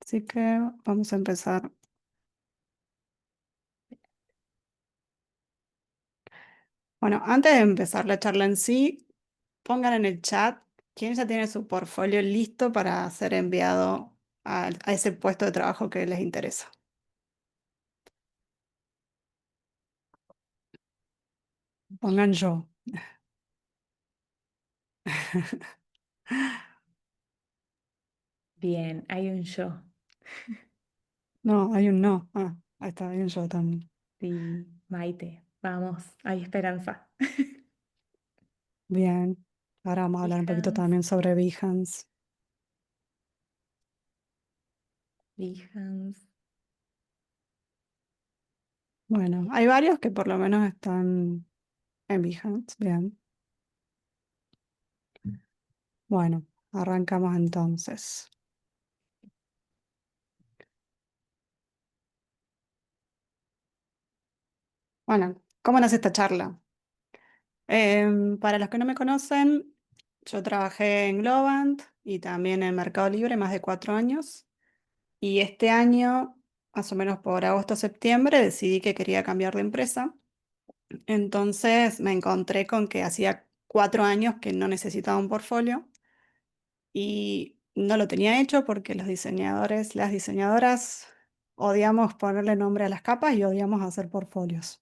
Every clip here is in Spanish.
Así que vamos a empezar. Bueno, antes de empezar la charla en sí, pongan en el chat quién ya tiene su portfolio listo para ser enviado a ese puesto de trabajo que les interesa. Pongan yo. Bien, hay un yo. No, hay un no. Ah, ahí está, hay un yo también. Sí, Maite, vamos, hay esperanza. Bien. Ahora vamos a hablar un poquito Behance, también sobre Behance. Behance. Bueno, hay varios que por lo menos están en Behance. Bien. Bueno, arrancamos entonces. Bueno, ¿cómo nace esta charla? Para los que no me conocen, yo trabajé en Globant y también en Mercado Libre más de 4 años. Y este año, más o menos por agosto-septiembre, decidí que quería cambiar de empresa. Entonces me encontré con que hacía 4 años que no necesitaba un portfolio y no lo tenía hecho porque los diseñadores, las diseñadoras, odiamos ponerle nombre a las capas y odiamos hacer portfolios.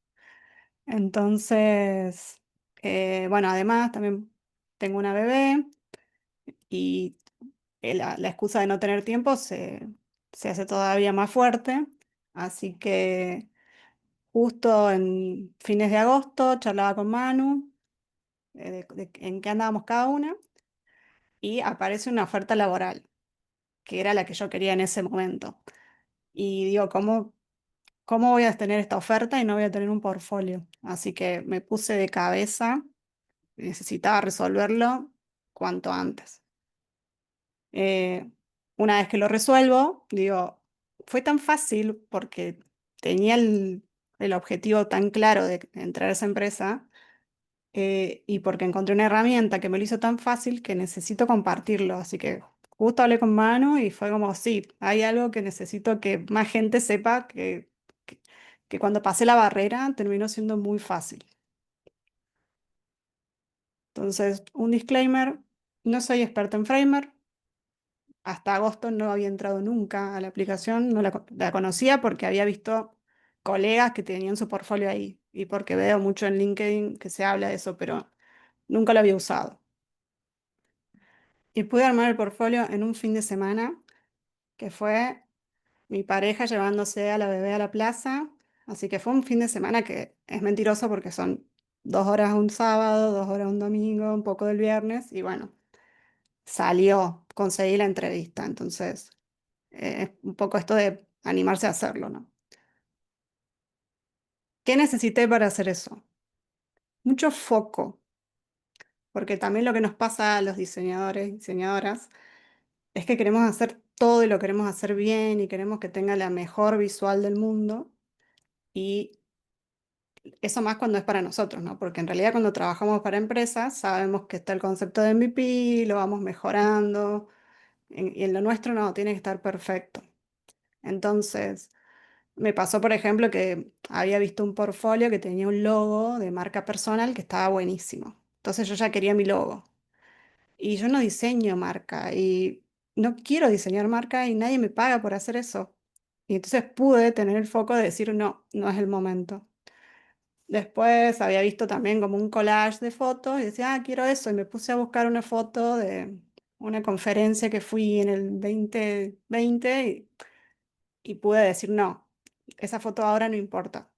Entonces, bueno, además también tengo una bebé y la excusa de no tener tiempo se hace todavía más fuerte. Así que justo en fines de agosto charlaba con Manu de en qué andábamos cada una y aparece una oferta laboral, que era la que yo quería en ese momento. Y digo, ¿cómo voy a tener esta oferta y no voy a tener un portfolio? Así que me puse de cabeza, necesitaba resolverlo cuanto antes. Eh, una vez que lo resuelvo, digo, fue tan fácil porque tenía el objetivo tan claro de entrar a esa empresa y porque encontré una herramienta que me lo hizo tan fácil que necesito compartirlo. Así que justo hablé con Manu y fue como, sí, hay algo que necesito que más gente sepa que, que cuando pasé la barrera terminó siendo muy fácil. Entonces, un disclaimer, no soy experta en Framer. Hasta agosto no había entrado nunca a la aplicación, no la conocía porque había visto colegas que tenían su portfolio ahí y porque veo mucho en LinkedIn que se habla de eso, pero nunca lo había usado. Y pude armar el portfolio en un fin de semana, que fue mi pareja llevándose a la bebé a la plaza, así que fue un fin de semana que es mentiroso porque son 2 horas un sábado, 2 horas un domingo, un poco del viernes, y bueno, salió, conseguí la entrevista, entonces un poco esto de animarse a hacerlo, ¿no? ¿Qué necesité para hacer eso? Mucho foco, porque también lo que nos pasa a los diseñadores y diseñadoras es que queremos hacer todo y lo queremos hacer bien y queremos que tenga la mejor visual del mundo y eso más cuando es para nosotros, ¿no? Porque en realidad cuando trabajamos para empresas sabemos que está el concepto de MVP, lo vamos mejorando y en lo nuestro no, tiene que estar perfecto. Entonces, me pasó, por ejemplo, que había visto un portfolio que tenía un logo de marca personal que estaba buenísimo. Entonces yo ya quería mi logo. Y yo no diseño marca y no quiero diseñar marca y nadie me paga por hacer eso. Y entonces pude tener el foco de decir, no, no es el momento. Después había visto también como un collage de fotos y decía, ah, quiero eso. Y me puse a buscar una foto de una conferencia que fui en el 2020 y pude decir, no, esa foto ahora no importa.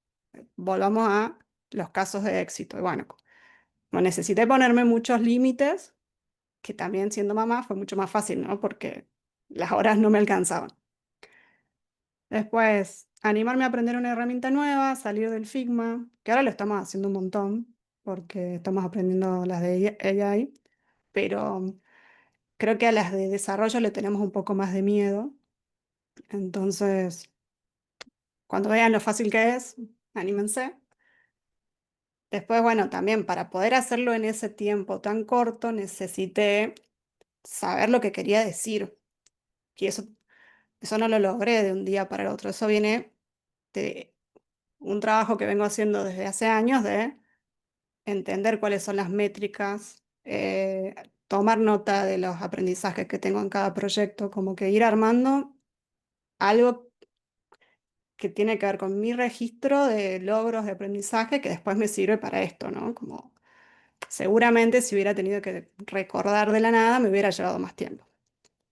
Volvamos a los casos de éxito. Y bueno, como necesité ponerme muchos límites, que también siendo mamá fue mucho más fácil, ¿no? Porque las horas no me alcanzaban. Después, animarme a aprender una herramienta nueva, salir del Figma, que ahora lo estamos haciendo un montón, porque estamos aprendiendo las de AI, pero creo que a las de desarrollo le tenemos un poco más de miedo. Entonces, cuando vean lo fácil que es, anímense. Después, bueno, también para poder hacerlo en ese tiempo tan corto, necesité saber lo que quería decir. Y eso Eso no lo logré de un día para el otro. Eso viene de un trabajo que vengo haciendo desde hace años de entender cuáles son las métricas, tomar nota de los aprendizajes que tengo en cada proyecto, como que ir armando algo que tiene que ver con mi registro de logros de aprendizaje que después me sirve para esto, ¿no? Como seguramente si hubiera tenido que recordar de la nada me hubiera llevado más tiempo.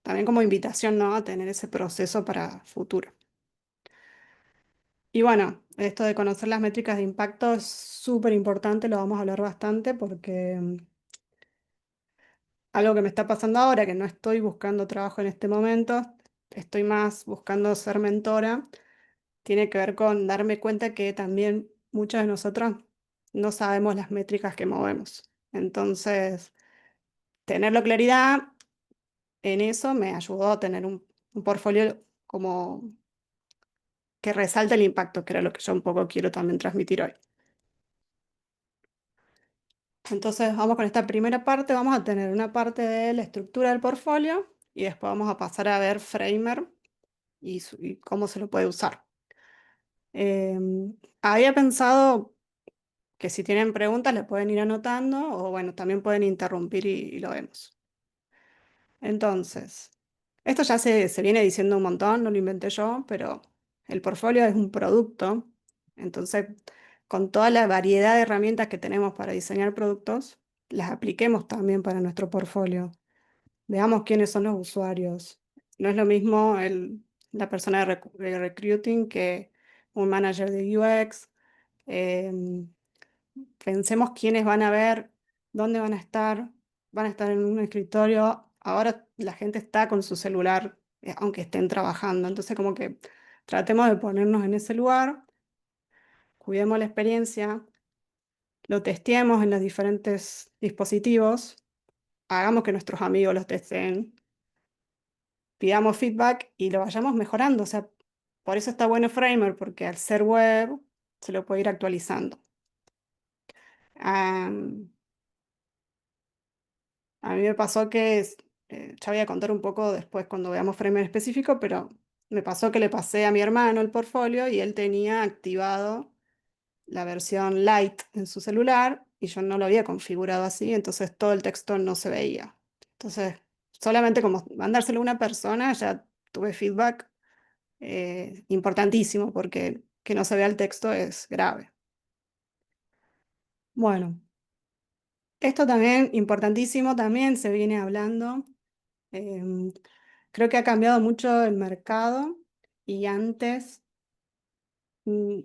También como invitación, ¿no? A tener ese proceso para futuro. Y bueno, esto de conocer las métricas de impacto es súper importante, lo vamos a hablar bastante porque algo que me está pasando ahora, que no estoy buscando trabajo en este momento, estoy más buscando ser mentora, tiene que ver con darme cuenta que también muchos de nosotros no sabemos las métricas que movemos. Entonces, tenerlo claridad en eso me ayudó a tener un portfolio como que resalte el impacto, que era lo que yo un poco quiero también transmitir hoy. Entonces, vamos con esta primera parte, vamos a tener una parte de la estructura del portfolio y después vamos a pasar a ver Framer y cómo se lo puede usar. Había pensado que si tienen preguntas le pueden ir anotando o bueno, también pueden interrumpir y lo vemos. Entonces, esto ya se viene diciendo un montón, no lo inventé yo, pero el portfolio es un producto. Entonces, con toda la variedad de herramientas que tenemos para diseñar productos, las apliquemos también para nuestro portfolio. Veamos quiénes son los usuarios. No es lo mismo la persona de recruiting que un manager de UX. Em, Pensemos quiénes van a ver, dónde van a estar. Van a estar en un escritorio. Ahora la gente está con su celular, aunque estén trabajando. Entonces, como que tratemos de ponernos en ese lugar, cuidemos la experiencia, lo testeemos en los diferentes dispositivos, hagamos que nuestros amigos los testeen, pidamos feedback y lo vayamos mejorando. O sea, por eso está bueno Framer, porque al ser web se lo puede ir actualizando. Am, a mí me pasó que, ya voy a contar un poco después cuando veamos Framer específico, pero me pasó que le pasé a mi hermano el portfolio y él tenía activado la versión light en su celular y yo no lo había configurado así, entonces todo el texto no se veía. Entonces, solamente como mandárselo a una persona, ya tuve feedback importantísimo porque que no se vea el texto es grave. Bueno, esto también, importantísimo, también se viene hablando. em, Creo que ha cambiado mucho el mercado y antes mm,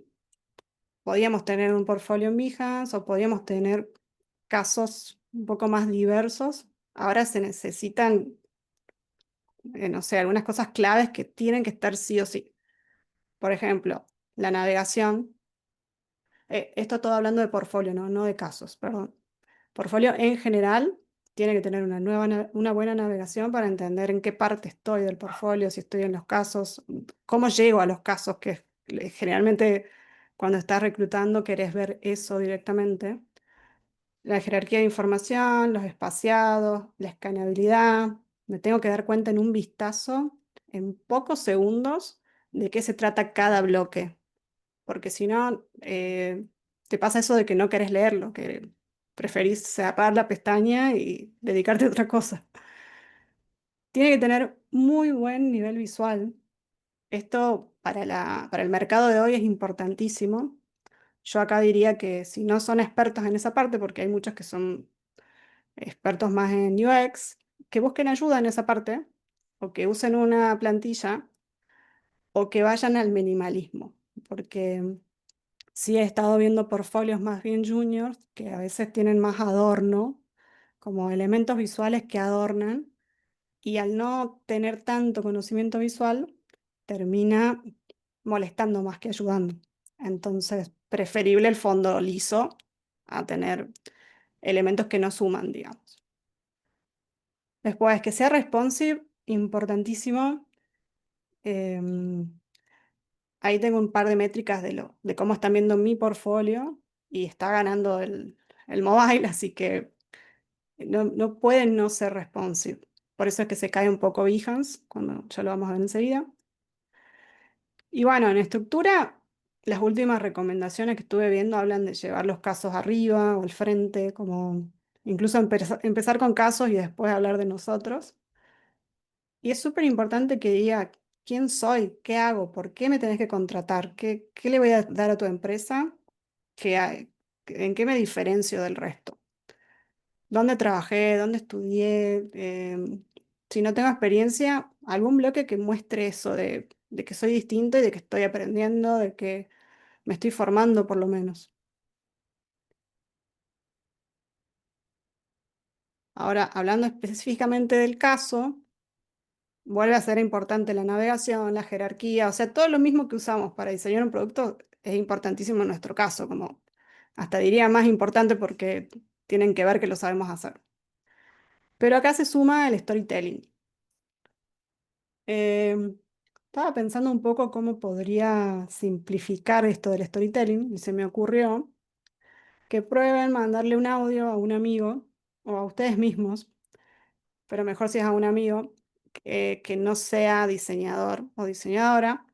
podíamos tener un portfolio en Behance o podíamos tener casos un poco más diversos. Ahora se necesitan, no sé, algunas cosas claves que tienen que estar sí o sí. Por ejemplo, la navegación. Esto todo hablando de portfolio, ¿no? No de casos, perdón. Portfolio en general tiene que tener una buena navegación para entender en qué parte estoy del portfolio, si estoy en los casos, cómo llego a los casos, que generalmente cuando estás reclutando querés ver eso directamente. La jerarquía de información, los espaciados, la escaneabilidad. Me tengo que dar cuenta en un vistazo, en pocos segundos, de qué se trata cada bloque porque si no, te pasa eso de que no querés leerlo, que preferís cerrar la pestaña y dedicarte a otra cosa. Tiene que tener muy buen nivel visual. Esto para el mercado de hoy es importantísimo. Yo acá diría que si no son expertos en esa parte, porque hay muchos que son expertos más en UX, que busquen ayuda en esa parte, o que usen una plantilla, o que vayan al minimalismo, porque sí, he estado viendo portfolios más bien juniors que a veces tienen más adorno, como elementos visuales que adornan, y al no tener tanto conocimiento visual, termina molestando más que ayudando. Entonces, preferible el fondo liso a tener elementos que no suman, digamos. Después, que sea responsive, importantísimo. Em, Ahí tengo un par de métricas de cómo están viendo mi portfolio y está ganando el mobile, así que no pueden no ser responsive. Por eso es que se cae un poco Behance, cuando ya lo vamos a ver enseguida. Y bueno, en estructura, las últimas recomendaciones que estuve viendo hablan de llevar los casos arriba o al frente, como incluso empezar con casos y después hablar de nosotros. Y es súper importante que diga quién soy, qué hago, por qué me tenés que contratar, qué le voy a dar a tu empresa, en qué me diferencio del resto, dónde trabajé, dónde estudié, si no tengo experiencia, algún bloque que muestre eso de que soy distinto y de que estoy aprendiendo, de que me estoy formando por lo menos. Ahora, hablando específicamente del caso, vuelve a ser importante la navegación, la jerarquía, o sea, todo lo mismo que usamos para diseñar un producto es importantísimo en nuestro caso, como hasta diría más importante porque tienen que ver que lo sabemos hacer. Pero acá se suma el storytelling. Estaba pensando un poco cómo podría simplificar esto del storytelling y se me ocurrió que prueben mandarle un audio a un amigo o a ustedes mismos, pero mejor si es a un amigo que no sea diseñador o diseñadora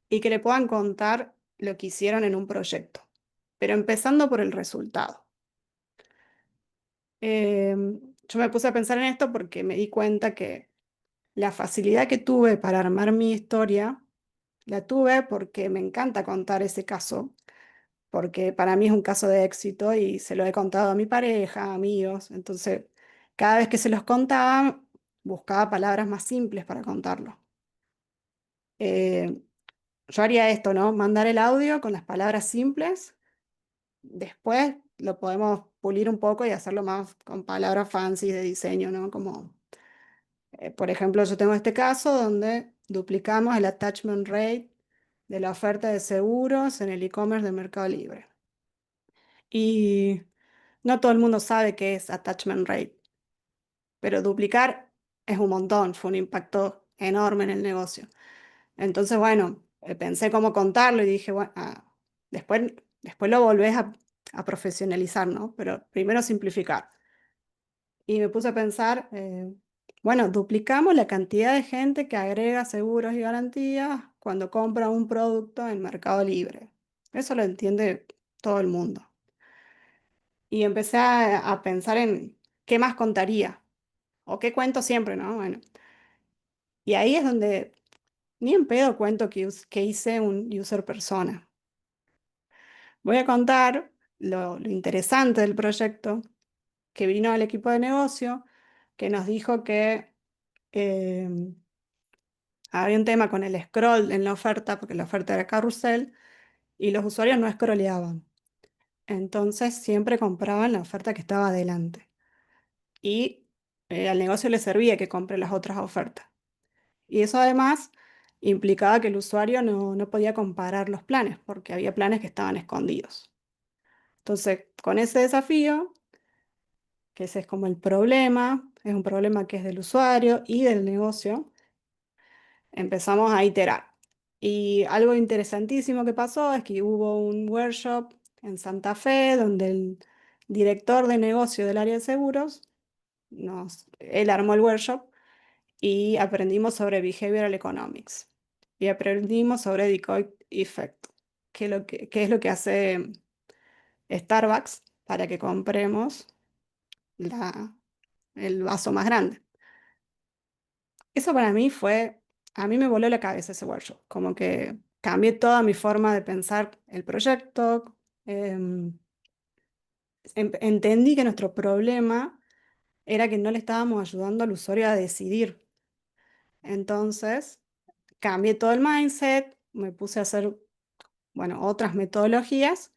y que le puedan contar lo que hicieron en un proyecto, pero empezando por el resultado. Yo me puse a pensar en esto porque me di cuenta que la facilidad que tuve para armar mi historia, la tuve porque me encanta contar ese caso, porque para mí es un caso de éxito y se lo he contado a mi pareja, a amigos, entonces cada vez que se los contaba, buscaba palabras más simples para contarlo. Eh, yo haría esto, ¿no? Mandar el audio con las palabras simples. Después lo podemos pulir un poco y hacerlo más con palabras fancy de diseño, ¿no? Como, por ejemplo, yo tengo este caso donde duplicamos el attachment rate de la oferta de seguros en el e-commerce de Mercado Libre. Y no todo el mundo sabe qué es attachment rate, pero duplicar es un montón, fue un impacto enorme en el negocio. Entonces, bueno, pensé cómo contarlo y dije, bueno, después lo volvés a profesionalizar, ¿no? Pero primero simplificar. Y me puse a pensar, bueno, duplicamos la cantidad de gente que agrega seguros y garantías cuando compra un producto en Mercado Libre. Eso lo entiende todo el mundo. Y empecé a pensar en qué más contaría o qué cuento siempre, ¿no? Bueno, y ahí es donde ni en pedo cuento que hice un user persona. Voy a contar lo interesante del proyecto, que vino al equipo de negocio, que nos dijo que eh, había un tema con el scroll en la oferta, porque la oferta era carrusel, y los usuarios no scrolleaban. Entonces siempre compraban la oferta que estaba adelante. Y al negocio le servía que compre las otras ofertas. Y eso además implicaba que el usuario no podía comparar los planes, porque había planes que estaban escondidos. Entonces, con ese desafío, que ese es como el problema, es un problema que es del usuario y del negocio, empezamos a iterar. Y algo interesantísimo que pasó es que hubo un workshop en Santa Fe donde el director de negocio del área de seguros, él armó el workshop y aprendimos sobre behavioral economics y aprendimos sobre decoy effect, que es lo que hace Starbucks para que compremos la, el vaso más grande. Eso para mí a mí me voló la cabeza ese workshop, como que cambié toda mi forma de pensar el proyecto, em, entendí que nuestro problema era que no le estábamos ayudando al usuario a decidir. Entonces, cambié todo el mindset, me puse a hacer, bueno, otras metodologías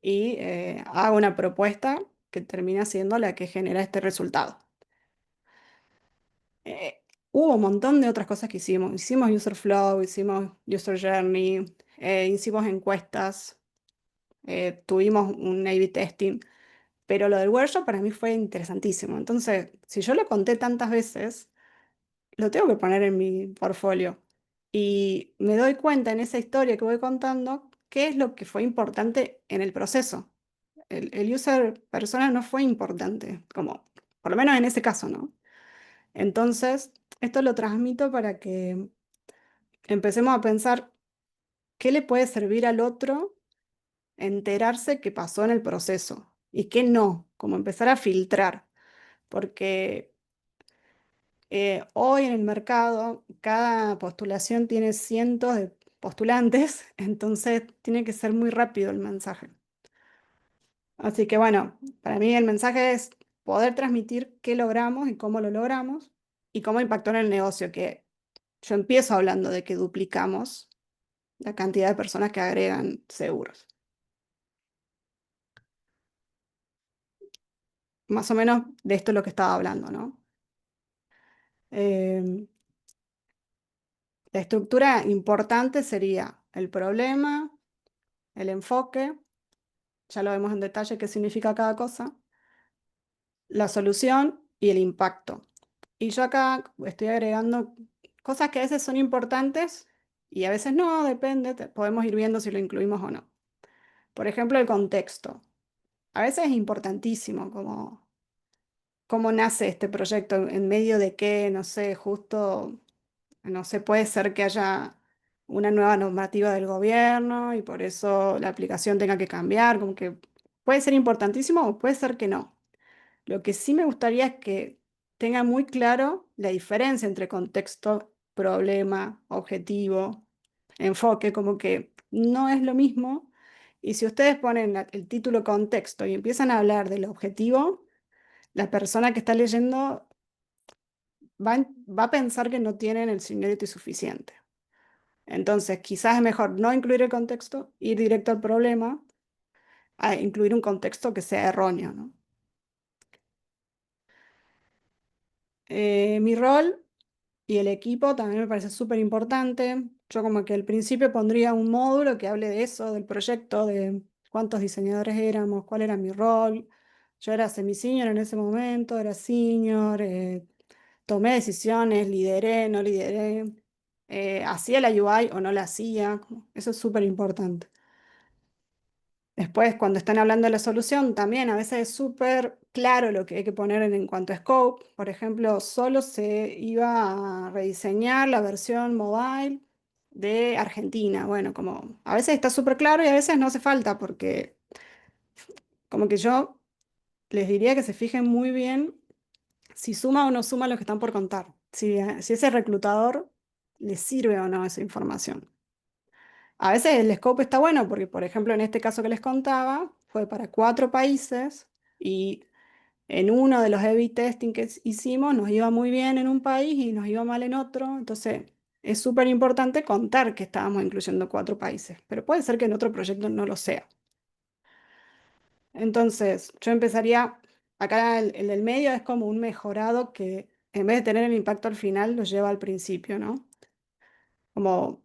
y hago una propuesta que termina siendo la que genera este resultado. Eh, hubo un montón de otras cosas que hicimos. Hicimos user flow, hicimos user journey, hicimos encuestas, tuvimos un A/B testing, pero lo del workshop para mí fue interesantísimo. Entonces, si yo lo conté tantas veces, lo tengo que poner en mi portfolio. Y me doy cuenta en esa historia que voy contando qué es lo que fue importante en el proceso. El user persona no fue importante, como por lo menos en ese caso, ¿no? Entonces, esto lo transmito para que empecemos a pensar qué le puede servir al otro enterarse qué pasó en el proceso y qué no, como empezar a filtrar, porque hoy en el mercado cada postulación tiene cientos de postulantes, entonces tiene que ser muy rápido el mensaje. Así que bueno, para mí el mensaje es poder transmitir qué logramos y cómo lo logramos y cómo impactó en el negocio, que yo empiezo hablando de que duplicamos la cantidad de personas que agregan seguros. Más o menos de esto es lo que estaba hablando, ¿no? Eh, la estructura importante sería el problema, el enfoque, ya lo vemos en detalle qué significa cada cosa, la solución y el impacto. Y yo acá estoy agregando cosas que a veces son importantes y a veces no, depende, podemos ir viendo si lo incluimos o no. Por ejemplo, el contexto. A veces es importantísimo como cómo nace este proyecto, en medio de qué, no sé, justo, no sé, puede ser que haya una nueva normativa del gobierno y por eso la aplicación tenga que cambiar, como que puede ser importantísimo o puede ser que no. Lo que sí me gustaría es que tenga muy claro la diferencia entre contexto, problema, objetivo, enfoque, como que no es lo mismo. Y si ustedes ponen el título contexto y empiezan a hablar del objetivo, la persona que está leyendo va a pensar que no tienen el seniority suficiente. Entonces, quizás es mejor no incluir el contexto, ir directo al problema, a incluir un contexto que sea erróneo, ¿no? Mi rol y el equipo también me parece súper importante. Yo como que al principio pondría un módulo que hable de eso, del proyecto, de cuántos diseñadores éramos, cuál era mi rol. Yo era semi-senior en ese momento, era senior, tomé decisiones, lideré, no lideré, hacía la UI o no la hacía. Eso es súper importante. Después, cuando están hablando de la solución, también a veces es súper claro lo que hay que poner en cuanto a scope. Por ejemplo, solo se iba a rediseñar la versión mobile de Argentina. Bueno, como a veces está súper claro y a veces no hace falta, porque como que yo les diría que se fijen muy bien si suma o no suma lo que están por contar. Si ese reclutador le sirve o no esa información. A veces el scope está bueno porque, por ejemplo, en este caso que les contaba, fue para 4 países y en uno de los A/B testing que hicimos nos iba muy bien en un país y nos iba mal en otro. Entonces, es súper importante contar que estábamos incluyendo 4 países, pero puede ser que en otro proyecto no lo sea. Entonces, yo empezaría, acá el del medio es como un mejorado que en vez de tener el impacto al final, lo lleva al principio, ¿no? Como,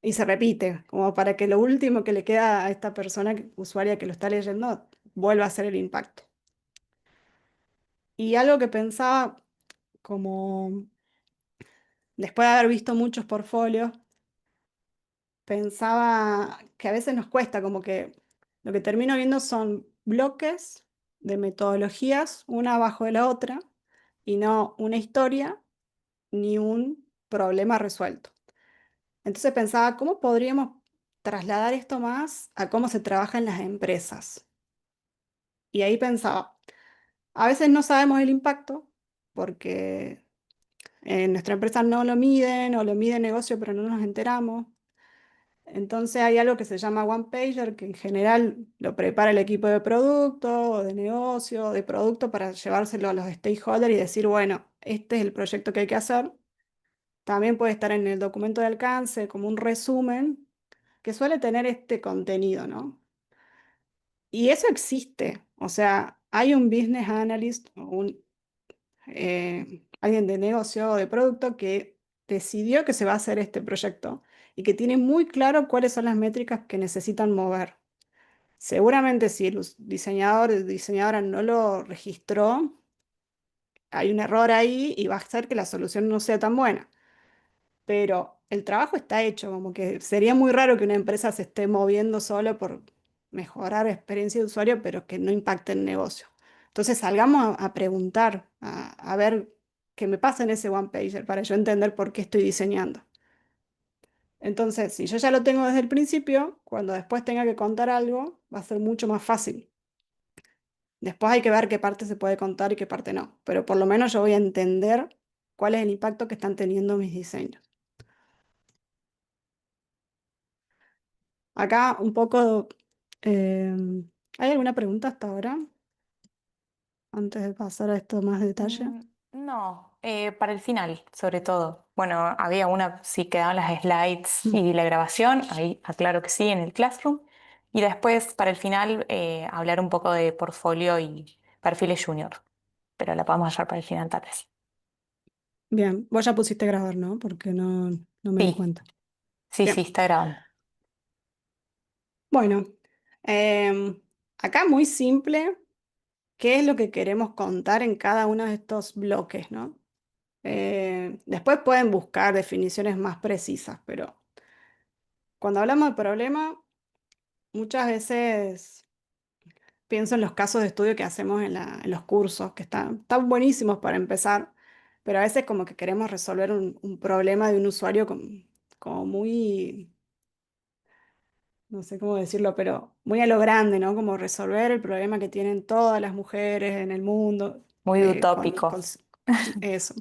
y se repite, como para que lo último que le queda a esta persona, usuaria que lo está leyendo, vuelva a ser el impacto. Y algo que pensaba, como después de haber visto muchos portfolios, pensaba que a veces nos cuesta, como que lo que termino viendo son bloques de metodologías, una abajo de la otra, y no una historia ni un problema resuelto. Entonces pensaba, ¿cómo podríamos trasladar esto más a cómo se trabaja en las empresas? Y ahí pensaba, a veces no sabemos el impacto porque en nuestra empresa no lo miden o lo mide el negocio, pero no nos enteramos. Entonces hay algo que se llama One Pager, que en general lo prepara el equipo de producto o de negocio, o de producto para llevárselo a los stakeholders y decir, bueno, este es el proyecto que hay que hacer. También puede estar en el documento de alcance como un resumen que suele tener este contenido, ¿no? Y eso existe, o sea, hay un business analyst o alguien de negocio o de producto que decidió que se va a hacer este proyecto y que tiene muy claro cuáles son las métricas que necesitan mover. Seguramente si el diseñador o diseñadora no lo registró, hay un error ahí y va a hacer que la solución no sea tan buena. Pero el trabajo está hecho, como que sería muy raro que una empresa se esté moviendo solo por mejorar la experiencia de usuario, pero que no impacte el negocio. Entonces salgamos a preguntar, a ver qué me pasa en ese one pager para yo entender por qué estoy diseñando. Entonces, si yo ya lo tengo desde el principio, cuando después tenga que contar algo, va a ser mucho más fácil. Después hay que ver qué parte se puede contar y qué parte no, pero por lo menos yo voy a entender cuál es el impacto que están teniendo mis diseños. Acá un poco, eh, ¿hay alguna pregunta hasta ahora? Antes de pasar a esto más detalle. No, para el final, sobre todo. Bueno, había una, si quedaban las slides Mm. y la grabación, ahí aclaro que sí, en el Classroom. Y después, para el final, hablar un poco de portfolio y perfiles junior. Pero la podemos dejar para el final tal vez. Bien, vos ya pusiste grabar, ¿no? Porque no me di Sí, cuenta. sí, Bien, está grabando. bueno, acá muy simple, ¿qué es lo que queremos contar en cada uno de estos bloques, ¿no? Después pueden buscar definiciones más precisas, pero cuando hablamos de problema, muchas veces pienso en los casos de estudio que hacemos en los cursos, que están buenísimos para empezar, pero a veces como que queremos resolver un problema de un usuario como muy, no sé cómo decirlo, pero muy a lo grande, ¿no? Como resolver el problema que tienen todas las mujeres en el mundo Muy con utópico, eso.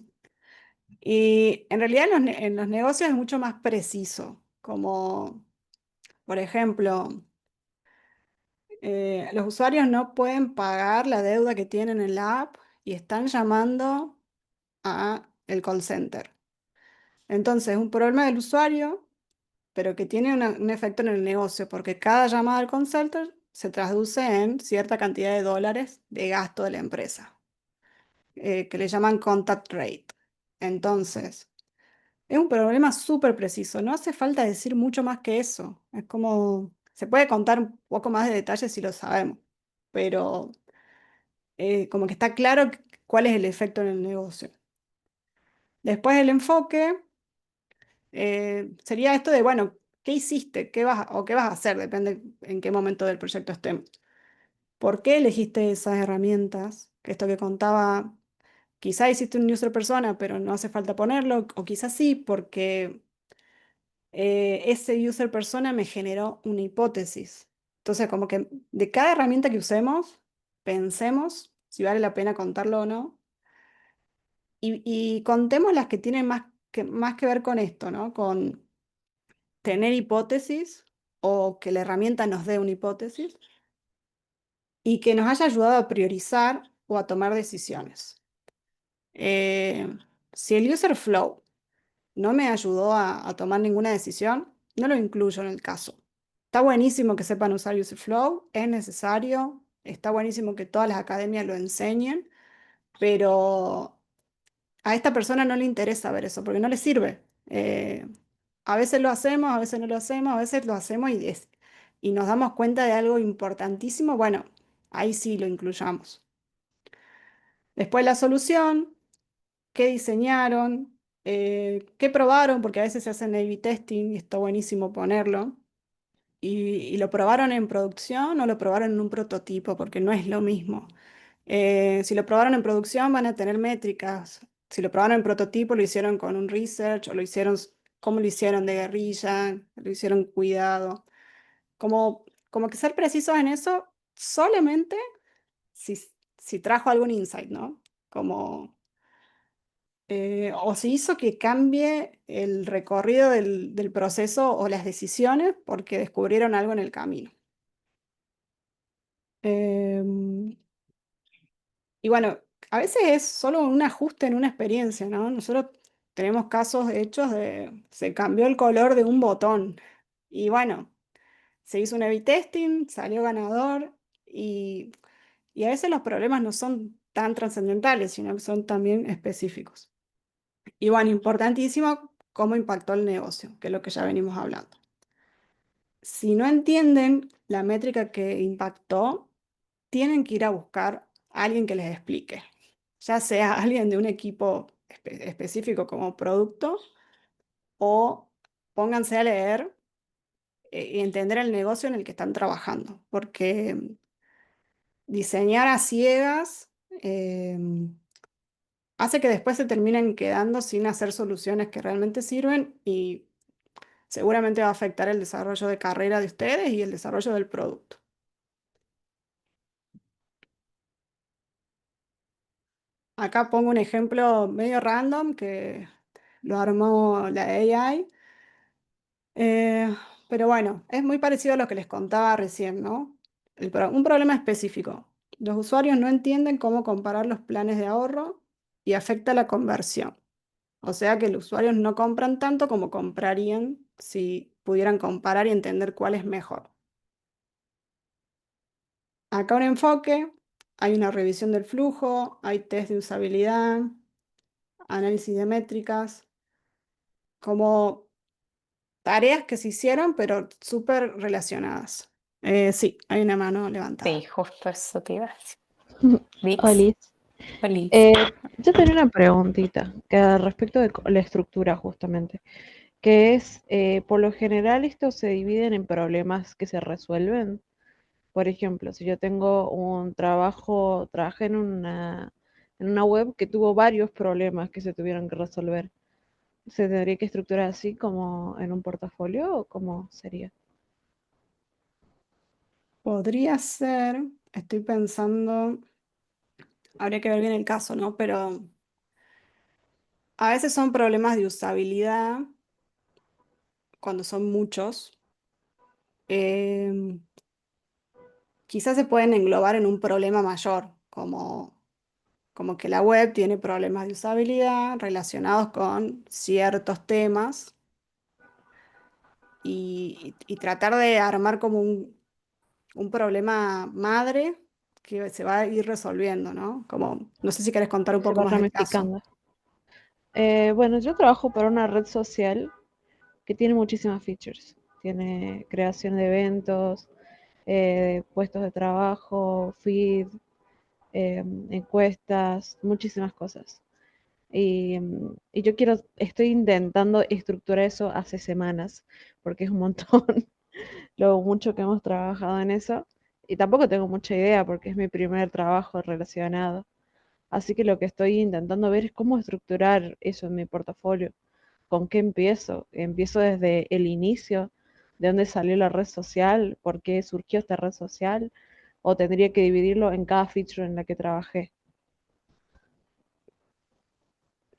Y en realidad en los negocios es mucho más preciso, como por ejemplo, los usuarios no pueden pagar la deuda que tienen en la app y están llamando a el call center. Entonces, es un problema del usuario, pero que tiene un efecto en el negocio, porque cada llamada al call center se traduce en cierta cantidad de dólares de gasto de la empresa, que le llaman contact rate. Entonces, es un problema súper preciso, no hace falta decir mucho más que eso. Es como, se puede contar un poco más de detalles si lo sabemos, pero como que está claro cuál es el efecto en el negocio. Después el enfoque sería esto de, bueno, ¿qué hiciste? ¿Qué vas a hacer? Depende en qué momento del proyecto estemos. ¿Por qué elegiste esas herramientas? Que esto que contaba, quizá hiciste un user persona, pero no hace falta ponerlo, o quizás sí, porque ese user persona me generó una hipótesis. Entonces, como que de cada herramienta que usemos, pensemos si vale la pena contarlo o no, y contemos las que tienen más que ver con esto, ¿no? Con tener hipótesis o que la herramienta nos dé una hipótesis y que nos haya ayudado a priorizar o a tomar decisiones. Eh, si el user flow no me ayudó a tomar ninguna decisión, no lo incluyo en el caso. Está buenísimo que sepan usar user flow, es necesario, está buenísimo que todas las academias lo enseñen, pero a esta persona no le interesa ver eso porque no le sirve. A veces lo hacemos, a veces no lo hacemos, a veces lo hacemos y nos damos cuenta de algo importantísimo, bueno, ahí sí lo incluyamos. Después la solución, qué diseñaron, qué probaron, porque a veces se hacen A/B testing y está buenísimo ponerlo. Y lo probaron en producción o lo probaron en un prototipo, porque no es lo mismo. Si lo probaron en producción van a tener métricas. Si lo probaron en prototipo lo hicieron con un research o lo hicieron, ¿cómo lo hicieron de guerrilla? Lo hicieron cuidado. Como que ser precisos en eso solamente si, si trajo algún insight, ¿no? Como, o si hizo que cambie el recorrido del proceso o las decisiones porque descubrieron algo en el camino. Em, y bueno, a veces es solo un ajuste en una experiencia, ¿no? Nosotros tenemos casos hechos de, se cambió el color de un botón y bueno, se hizo un A/B testing, salió ganador y a veces los problemas no son tan trascendentales, sino que son también específicos. Y bueno, importantísimo cómo impactó el negocio, que es lo que ya venimos hablando. Si no entienden la métrica que impactó, tienen que ir a buscar a alguien que les explique, ya sea alguien de un equipo específico como producto o pónganse a leer y entender el negocio en el que están trabajando, porque diseñar a ciegas hace que después se terminen quedando sin hacer soluciones que realmente sirven seguramente va a afectar el desarrollo de carrera de ustedes y el desarrollo del producto. Acá pongo un ejemplo medio random que lo armó la AI. Eh, pero bueno, es muy parecido a lo que les contaba recién, ¿no? Un problema específico. Los usuarios no entienden cómo comparar los planes de ahorro y afecta la conversión. O sea que los usuarios no compran tanto como comprarían si pudieran comparar y entender cuál es mejor. Acá un enfoque, hay una revisión del flujo, hay test de usabilidad, análisis de métricas, como tareas que se hicieron, pero súper relacionadas. Sí, hay una mano Sí, levantada. justo eso te iba a decir. Vix, Olis. Olis. Eh, yo tenía una preguntita que respecto de la estructura justamente, que es, por lo general estos se dividen en problemas que se resuelven. Por ejemplo, si yo tengo un trabajo, trabajé en una web que tuvo varios problemas que se tuvieron que resolver. ¿Se tendría que estructurar así como en un portafolio o cómo sería? Podría ser, estoy pensando, habría que ver bien el caso, ¿no? Pero a veces son problemas de usabilidad cuando son muchos. Em, Quizás se pueden englobar en un problema mayor, como que la web tiene problemas de usabilidad relacionados con ciertos temas y tratar de armar como un problema madre que se va a ir resolviendo, ¿no? Como, no sé si querés contar un Se poco va más del caso. ramificando. Bueno, yo trabajo para una red social que tiene muchísimas features. Tiene creación de eventos, puestos de trabajo, feed, encuestas, muchísimas cosas. Y yo estoy intentando estructurar eso hace semanas, porque es un montón lo mucho que hemos trabajado en eso. Y tampoco tengo mucha idea, porque es mi primer trabajo relacionado. Así que lo que estoy intentando ver es cómo estructurar eso en mi portafolio. ¿Con qué empiezo? ¿Empiezo desde el inicio? ¿De dónde salió la red social? ¿Por qué surgió esta red social? ¿O tendría que dividirlo en cada feature en la que trabajé?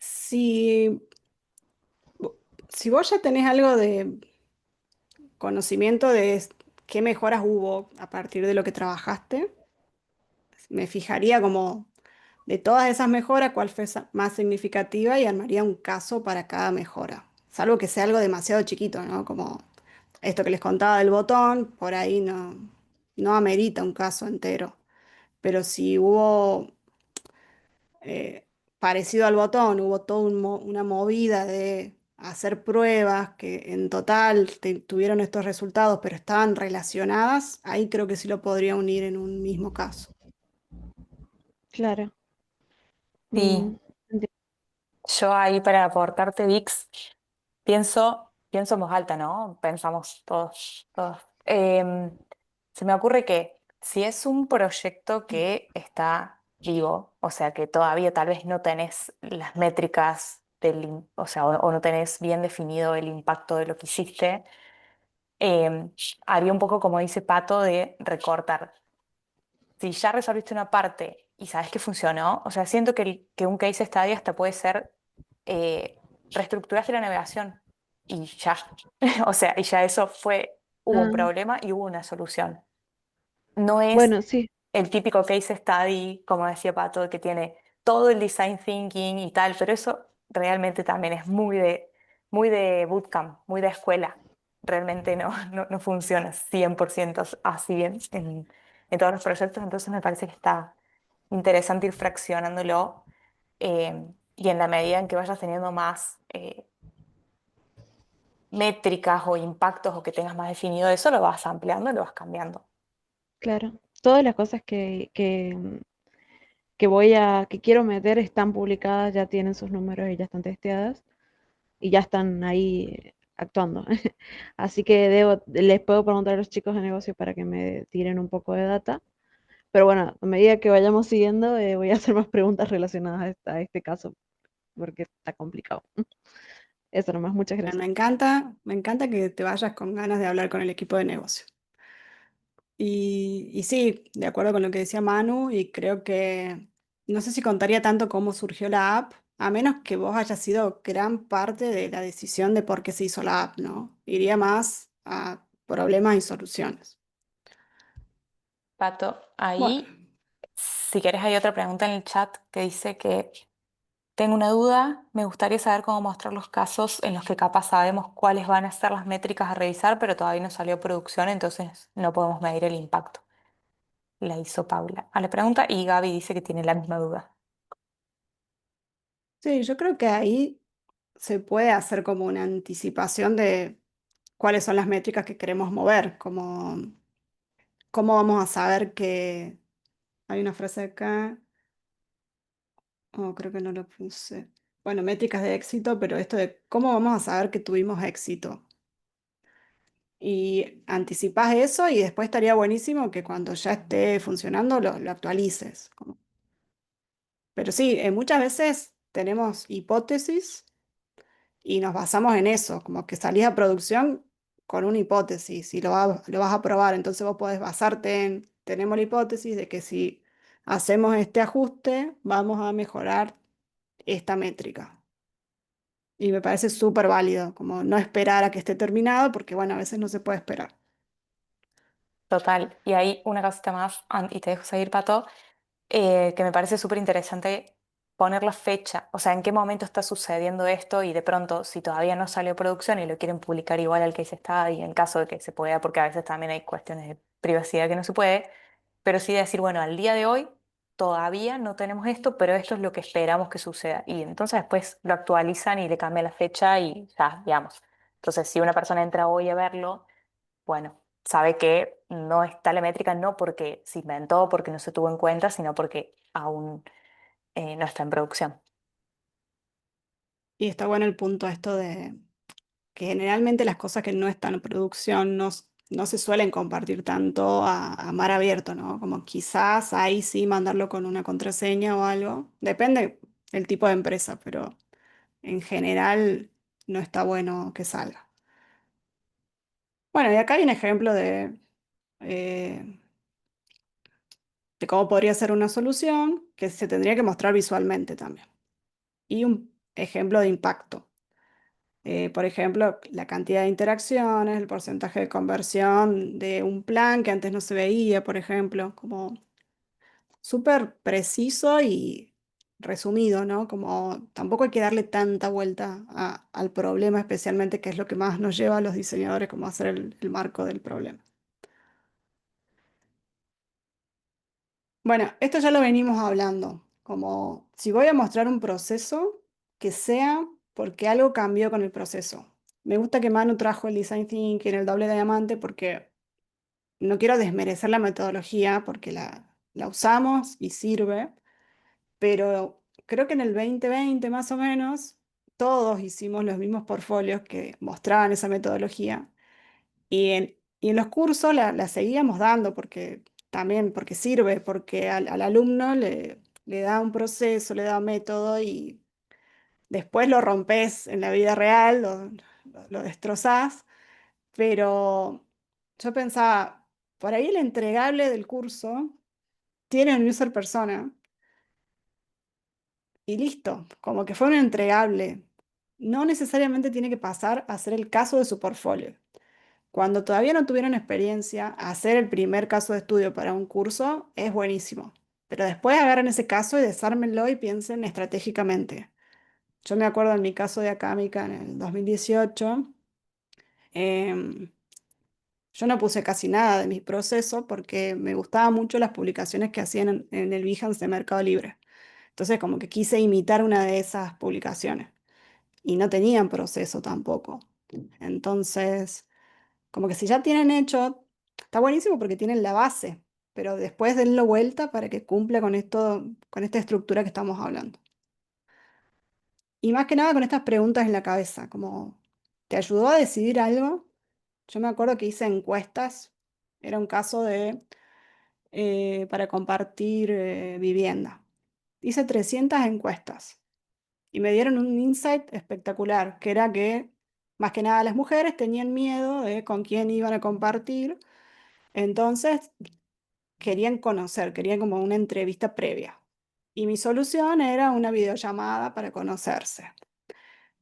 Si, si vos ya tenés algo de conocimiento de qué mejoras hubo a partir de lo que trabajaste, me fijaría como de todas esas mejoras, cuál fue más significativa y armaría un caso para cada mejora. Salvo que sea algo demasiado chiquito, ¿no? Como esto que les contaba del botón, por ahí no amerita un caso entero. Pero si hubo eh, parecido al botón, hubo toda una movida de hacer pruebas que en total tuvieron estos resultados, pero estaban relacionadas, ahí creo que sí lo podría unir en un mismo caso. Claro. Sí, Mm, enti- yo ahí para aportarte, Vix, pienso en voz alta, ¿no? Pensamos todos. Se me ocurre que si es un proyecto que está vivo, o sea, que todavía tal vez no tenés las métricas o sea, o no tenés bien definido el impacto de lo que hiciste, haría un poco como dice Pato de recortar. Si ya resolviste una parte y sabes que funcionó, o sea, siento que un case study hasta puede ser reestructuraste la navegación y ya. O sea, y ya eso fue, hubo un ah, problema y hubo una solución. No es bueno, sí, el típico case study, como decía Pato, que tiene todo el design thinking y tal, pero eso realmente también es muy de bootcamp, muy de escuela. Realmente no funciona 100% así bien en todos los proyectos, entonces me parece que está interesante ir fraccionándolo y en la medida en que vayas teniendo más métricas o impactos o que tengas más definido eso, lo vas ampliando y lo vas cambiando. claro. Todas las cosas que quiero meter están publicadas, ya tienen sus números y ya están testeadas y ya están ahí actuando. Así que les puedo preguntar a los chicos de negocio para que me tiren un poco de data. Pero bueno, a medida que vayamos siguiendo, voy a hacer más preguntas relacionadas a este caso, porque está complicado. Eso nomás, muchas gracias. Me encanta que te vayas con ganas de hablar con el equipo de negocio. Y sí, de acuerdo con lo que decía Manu, y creo que no sé si contaría tanto cómo surgió la app, a menos que vos hayas sido gran parte de la decisión de por qué se hizo la app, ¿no? Iría más a problemas y soluciones. Pato, Bueno, ahí, si quieres, hay otra pregunta en el chat que dice que tengo una duda, me gustaría saber cómo mostrar los casos en los que capaz sabemos cuáles van a ser las métricas a revisar, pero todavía no salió producción, entonces no podemos medir el impacto. La hizo Paula a la pregunta y Gaby dice que tiene la misma duda. sí, yo creo que ahí se puede hacer como una anticipación de cuáles son las métricas que queremos mover, como cómo vamos a saber que hay una frase acá. Oh, creo que no lo puse. Bueno, métricas de éxito, pero esto de cómo vamos a saber que tuvimos éxito. Y anticipás eso y después estaría buenísimo que cuando ya esté funcionando lo actualices. Pero sí, muchas veces tenemos hipótesis y nos basamos en eso, como que salís a producción con una hipótesis y lo vas a probar. Entonces vos podés basarte en, tenemos la hipótesis de que si hacemos este ajuste, vamos a mejorar esta métrica. Y me parece súper válido, como no esperar a que esté terminado, porque bueno, a veces no se puede esperar. Total. Y hay una cosita más, y te dejo seguir, Pato, que me parece súper interesante poner la fecha, o sea, en qué momento está sucediendo esto y de pronto, si todavía no salió producción y lo quieren publicar igual al que se está, y en caso de que se pueda, porque a veces también hay cuestiones de privacidad que no se puede, pero sí decir, bueno, al día de hoy todavía no tenemos esto, pero esto es lo que esperamos que suceda. Y entonces después lo actualizan y le cambian la fecha y ya, digamos. Entonces, si una persona entra hoy a verlo, bueno, sabe que no está la métrica no porque se inventó, porque no se tuvo en cuenta, sino porque aún no está en producción. Y está bueno el punto esto de que generalmente las cosas que no están en producción no se suelen compartir tanto a mar abierto, ¿no? Como quizás ahí sí mandarlo con una contraseña o algo. Depende del tipo de empresa, pero en general no está bueno que salga. Bueno, y acá hay un ejemplo eh, de cómo podría ser una solución que se tendría que mostrar visualmente también. Y un ejemplo de impacto. Por ejemplo, la cantidad de interacciones, el porcentaje de conversión de un plan que antes no se veía, por ejemplo, como súper preciso y resumido, ¿no? Como tampoco hay que darle tanta vuelta al problema, especialmente que es lo que más nos lleva a los diseñadores, como hacer el marco del problema. Bueno, esto ya lo venimos hablando, como si voy a mostrar un proceso, que sea porque algo cambió con el proceso. Me gusta que Manu trajo el Design Thinking, el doble diamante, porque no quiero desmerecer la metodología, porque la usamos y sirve, pero creo que en el 2020 más o menos, todos hicimos los mismos portfolios que mostraban esa metodología. Y en los cursos la seguíamos dando porque también porque sirve, porque al alumno le da un proceso, le da un método y después lo rompes en la vida real, lo destrozás. Pero yo pensaba, por ahí el entregable del curso tiene un user persona y listo, como que fue un entregable. No necesariamente tiene que pasar a ser el caso de su portfolio. Cuando todavía no tuvieron experiencia, hacer el primer caso de estudio para un curso es buenísimo. Pero después agarren ese caso y desármenlo y piensen estratégicamente. Yo me acuerdo en mi caso de acámica en el 2018, em, yo no puse casi nada de mi proceso porque me gustaban mucho las publicaciones que hacían en el Behance de Mercado Libre. Entonces como que quise imitar una de esas publicaciones y no tenían proceso tampoco. Entonces... Como que si ya tienen hecho, está buenísimo porque tienen la base, pero después denlo vuelta para que cumpla con esto, con esta estructura que estamos hablando. Y más que nada con estas preguntas en la cabeza, como, ¿te ayudó a decidir algo? Yo me acuerdo que hice encuestas, era un caso de, para compartir vivienda. Hice 300 encuestas y me dieron un insight espectacular, que era que más que nada las mujeres tenían miedo de con quién iban a compartir, entonces querían conocer, querían como una entrevista previa. Y mi solución era una videollamada para conocerse.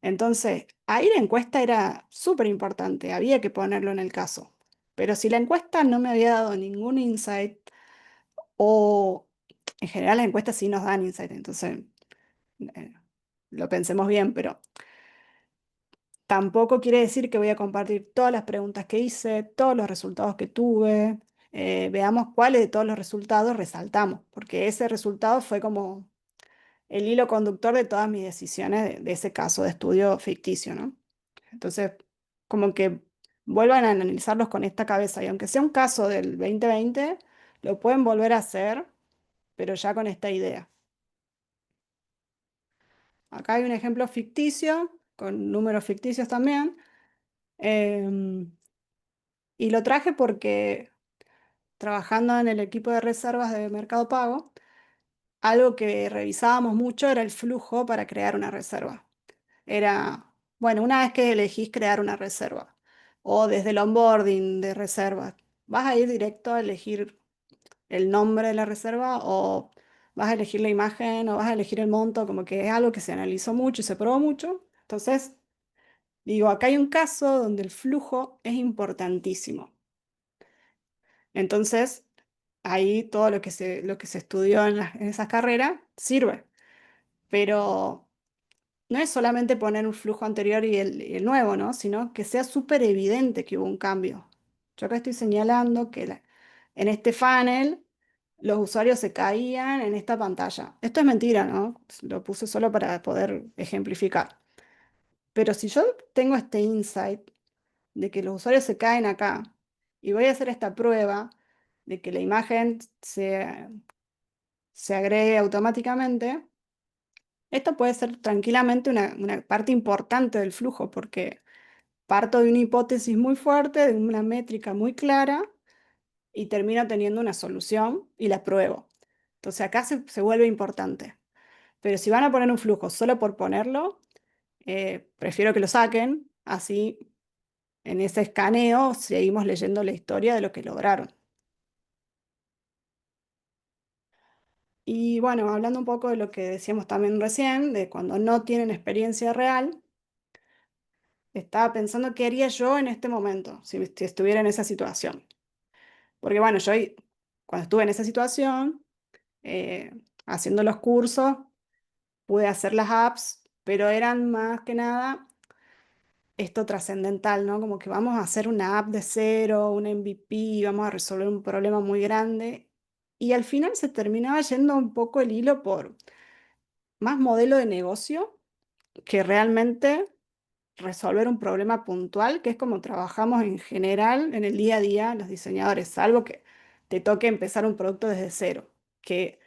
Entonces, ahí la encuesta era súper importante, había que ponerlo en el caso. Pero si la encuesta no me había dado ningún insight, o en general las encuestas sí nos dan insight, entonces eh, lo pensemos bien, pero tampoco quiere decir que voy a compartir todas las preguntas que hice, todos los resultados que tuve. Veamos cuáles de todos los resultados resaltamos, porque ese resultado fue como el hilo conductor de todas mis decisiones de ese caso de estudio ficticio, ¿no? Entonces, como que vuelvan a analizarlos con esta cabeza y aunque sea un caso del 2020, lo pueden volver a hacer, pero ya con esta idea. Acá hay un ejemplo ficticio, con números ficticios también, em, y lo traje porque trabajando en el equipo de reservas de Mercado Pago, algo que revisábamos mucho era el flujo para crear una reserva. Era, bueno, una vez que elegís crear una reserva o desde el onboarding de reserva, ¿vas a ir directo a elegir el nombre de la reserva o vas a elegir la imagen o vas a elegir el monto? Como que es algo que se analizó mucho y se probó mucho. Entonces, digo, acá hay un caso donde el flujo es importantísimo. Entonces, ahí todo lo que se estudió en esas carreras sirve, pero no es solamente poner un flujo anterior y el nuevo, ¿no? Sino que sea súper evidente que hubo un cambio. Yo acá estoy señalando que en este funnel los usuarios se caían en esta pantalla. Esto es mentira, ¿no? Lo puse solo para poder ejemplificar. Pero si yo tengo este insight de que los usuarios se caen acá y voy a hacer esta prueba de que la imagen se agregue automáticamente, esto puede ser tranquilamente una parte importante del flujo, porque parto de una hipótesis muy fuerte, de una métrica muy clara, y termino teniendo una solución y la pruebo. Entonces acá se vuelve importante. Pero si van a poner un flujo solo por ponerlo, prefiero que lo saquen, así en ese escaneo seguimos leyendo la historia de lo que lograron. Y bueno, hablando un poco de lo que decíamos también recién, de cuando no tienen experiencia real, estaba pensando qué haría yo en este momento, si estuviera en esa situación. Porque bueno, cuando estuve en esa situación, eh, haciendo los cursos, pude hacer las apps, pero eran más que nada esto trascendental, ¿no? Como que vamos a hacer una app de cero, un MVP, vamos a resolver un problema muy grande. Y al final se terminaba yendo un poco el hilo por más modelo de negocio que realmente resolver un problema puntual, que es como trabajamos en general en el día a día los diseñadores, salvo que te toque empezar un producto desde cero, que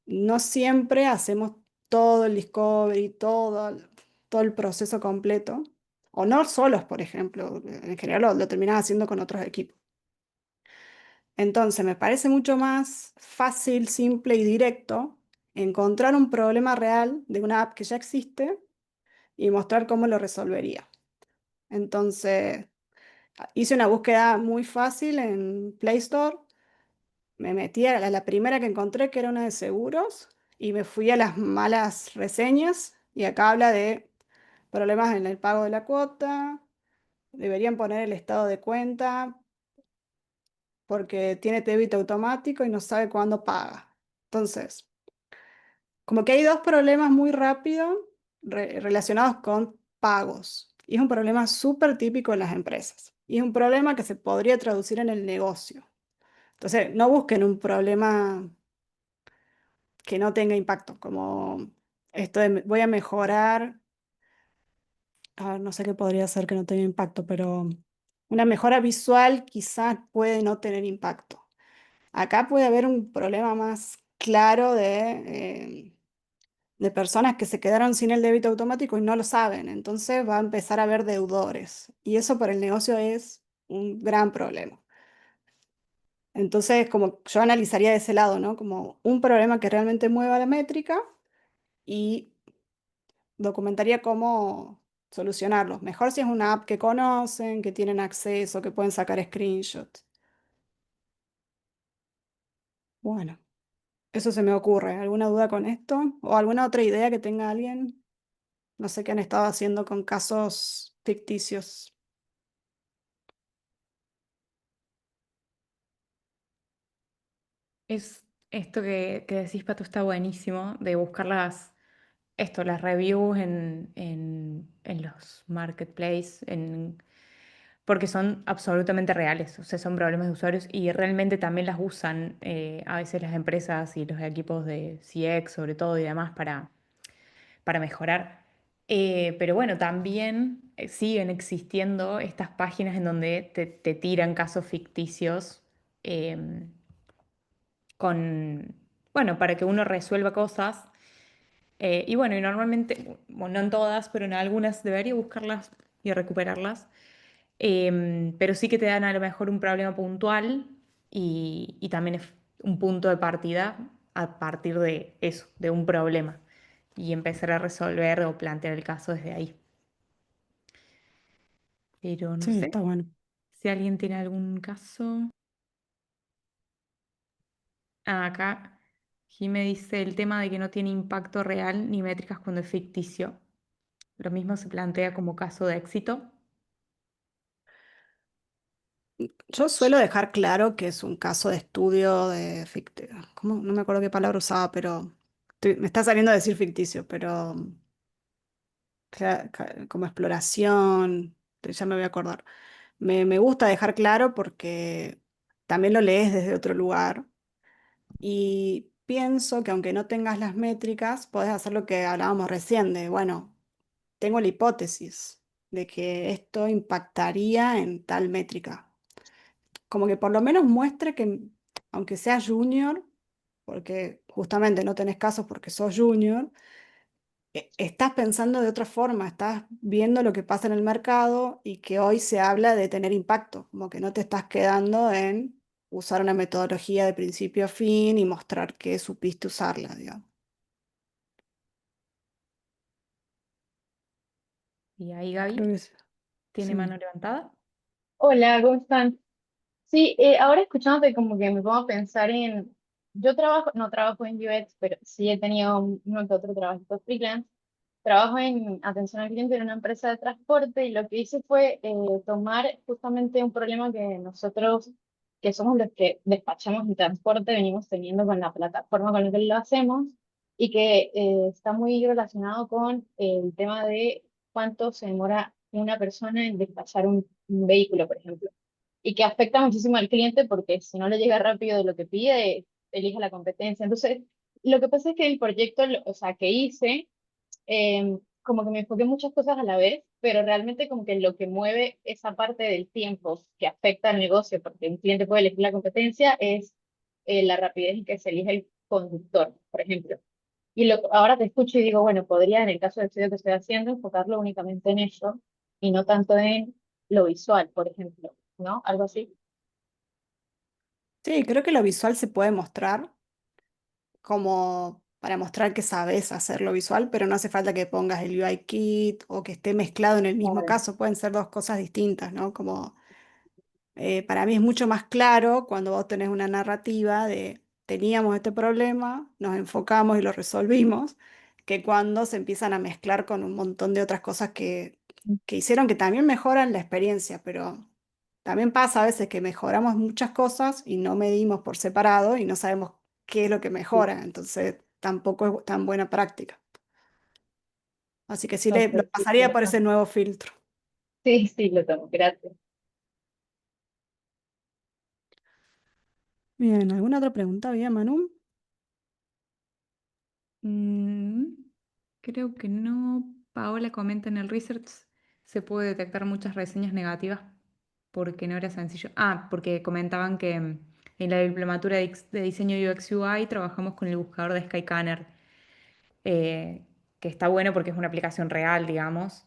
no siempre hacemos todo el discovery, todo el proceso completo, o no solos, por ejemplo, en general lo terminás haciendo con otros equipos. Entonces, me parece mucho más fácil, simple y directo encontrar un problema real de una app que ya existe y mostrar cómo lo resolvería. Entonces, hice una búsqueda muy fácil en Play Store, me metí a la primera que encontré, que era una de seguros, y me fui a las malas reseñas, y acá habla de problemas en el pago de la cuota, deberían poner el estado de cuenta porque tiene débito automático y no sabe cuándo paga. Entonces, como que hay dos problemas muy rápidos relacionados con pagos. Y es un problema súper típico en las empresas. Y es un problema que se podría traducir en el negocio. Entonces, no busquen un problema que no tenga impacto, como esto de voy a mejorar, no sé qué podría ser que no tenga impacto, pero una mejora visual quizás puede no tener impacto. Acá puede haber un problema más claro de personas que se quedaron sin el débito automático y no lo saben, entonces va a empezar a haber deudores y eso para el negocio es un gran problema. Entonces, como yo analizaría de ese lado, ¿no? Como un problema que realmente mueva la métrica y documentaría cómo solucionarlos. Mejor si es una app que conocen, que tienen acceso, que pueden sacar screenshots. Bueno, eso se me ocurre. ¿Alguna duda con esto? ¿O alguna otra idea que tenga alguien? No sé qué han estado haciendo con casos ficticios. Es esto que decís, Pato, está buenísimo, de buscar las reviews en los marketplaces, porque son absolutamente reales, o sea, son problemas de usuarios y realmente también las usan a veces las empresas y los equipos de CX, sobre todo y demás, para mejorar. Pero bueno, también siguen existiendo estas páginas en donde te tiran casos ficticios. em, bueno, para que uno resuelva cosas. Y bueno, y normalmente, bueno, no en todas, pero en algunas debería buscarlas y recuperarlas. Pero sí que te dan a lo mejor un problema puntual y también es un punto de partida a partir de eso, de un problema, y empezar a resolver o plantear el caso desde ahí. Pero no Sí, sé está bueno. si alguien tiene algún caso. Ah, acá Jime dice el tema de que no tiene impacto real ni métricas cuando es ficticio. Lo mismo se plantea como caso de éxito. Yo suelo dejar claro que es un caso de estudio de ¿cómo? No me acuerdo qué palabra usaba, pero me está saliendo a decir ficticio, pero como exploración, ya me voy a acordar. Me gusta dejar claro porque también lo lees desde otro lugar y pienso que aunque no tengas las métricas, podés hacer lo que hablábamos recién de, bueno, tengo la hipótesis de que esto impactaría en tal métrica. Como que por lo menos muestre que, aunque sea junior, porque justamente no tenés casos porque sos junior, estás pensando de otra forma, estás viendo lo que pasa en el mercado y que hoy se habla de tener impacto, como que no te estás quedando en usar una metodología de principio a fin y mostrar que supiste usarla, digamos. Y ahí Creo Gaby que tiene sí. mano levantada. Hola, ¿cómo están? Sí, ahora escuchándote como que me pongo a pensar en, yo trabajo, no trabajo en UX, pero sí he tenido uno que otro trabajito freelance. Trabajo en atención al cliente en una empresa de transporte y lo que hice fue tomar justamente un problema que nosotros, que somos los que despachamos el transporte, venimos teniendo con la plataforma con la que lo hacemos y que está muy relacionado con el tema de cuánto se demora una persona en despachar un vehículo, por ejemplo, y que afecta muchísimo al cliente porque si no le llega rápido de lo que pide, elige la competencia. Entonces, lo que pasa es que el proyecto, o sea, que hice, como que me enfoqué en muchas cosas a la vez, pero realmente como que lo que mueve esa parte del tiempo que afecta al negocio, porque un cliente puede elegir la competencia, es la rapidez en que se elige el conductor, por ejemplo. Y ahora te escucho y digo, bueno, podría en el caso del estudio que estoy haciendo enfocarlo únicamente en eso y no tanto en lo visual, por ejemplo, ¿no? Algo así. Sí, creo que lo visual se puede mostrar como para mostrar que sabes hacerlo visual, pero no hace falta que pongas el UI kit o que esté mezclado en el mismo Claro. caso, pueden ser dos cosas distintas, ¿no? Como para mí es mucho más claro cuando vos tenés una narrativa de teníamos este problema, nos enfocamos y lo resolvimos, que cuando se empiezan a mezclar con un montón de otras cosas que hicieron que también mejoran la experiencia, pero también pasa a veces que mejoramos muchas cosas y no medimos por separado y no sabemos qué es lo que Sí, mejora, entonces tampoco es tan buena práctica. Así que sí lo total, sí, pasaría tienes por ese razón. nuevo filtro. Sí, sí, lo tomo, gracias. Bien, ¿alguna otra pregunta había, Manu? Mm, creo que no. Paola comenta en el research se puede detectar muchas reseñas negativas porque no era sencillo. Ah, porque comentaban que en la diplomatura de diseño UX UI trabajamos con el buscador de Skycanner, eh, que está bueno porque es una aplicación real, digamos.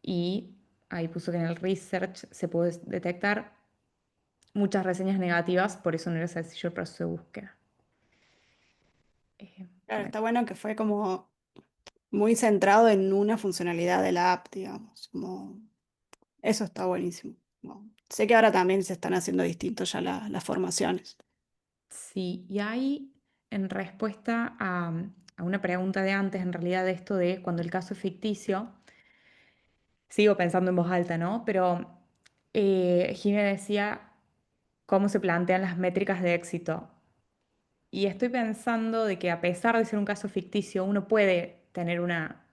Y ahí puso que en el research se puede detectar muchas reseñas negativas, por eso no era sencillo el proceso de búsqueda. Claro, Comen- está bueno que fue como muy centrado en una funcionalidad de la app, digamos. Como, eso está buenísimo. Como, sé que ahora también se están haciendo distintos ya las formaciones. Sí, y ahí en respuesta a una pregunta de antes, en realidad de esto de cuando el caso es ficticio, sigo pensando en voz alta, ¿no? Pero Jimé decía cómo se plantean las métricas de éxito. Y estoy pensando de que a pesar de ser un caso ficticio, uno puede tener una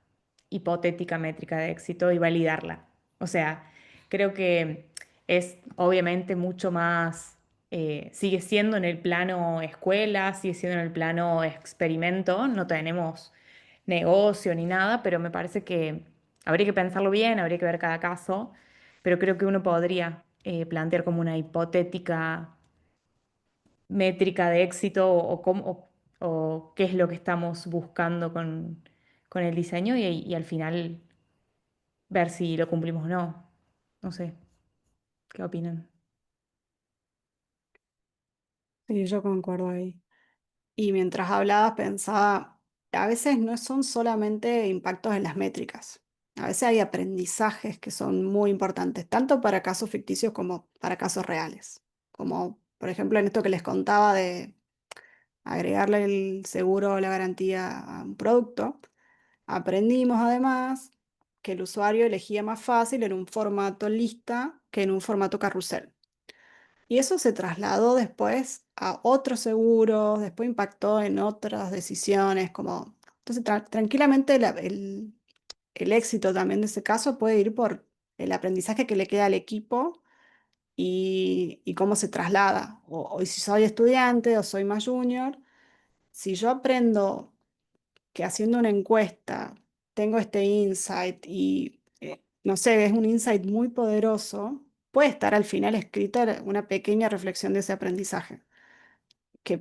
hipotética métrica de éxito y validarla. O sea, creo que es obviamente mucho más, sigue siendo en el plano escuela, sigue siendo en el plano experimento, no tenemos negocio ni nada, pero me parece que habría que pensarlo bien, habría que ver cada caso, pero creo que uno podría plantear como una hipotética métrica de éxito o qué es lo que estamos buscando con el diseño y al final ver si lo cumplimos o no. No sé, ¿qué opinan? Sí, yo concuerdo ahí. Y mientras hablabas pensaba, a veces no son solamente impactos en las métricas. A veces hay aprendizajes que son muy importantes, tanto para casos ficticios como para casos reales. Como, por ejemplo, en esto que les contaba de agregarle el seguro o la garantía a un producto, aprendimos además que el usuario elegía más fácil en un formato lista que en un formato carrusel. Y eso se trasladó después a otros seguros, después impactó en otras decisiones, como... Entonces, tranquilamente el éxito también de ese caso puede ir por el aprendizaje que le queda al equipo y cómo se traslada. O si soy estudiante o soy más junior, si yo aprendo que haciendo una encuesta tengo este insight y, no sé, es un insight muy poderoso, puede estar al final escrita una pequeña reflexión de ese aprendizaje, que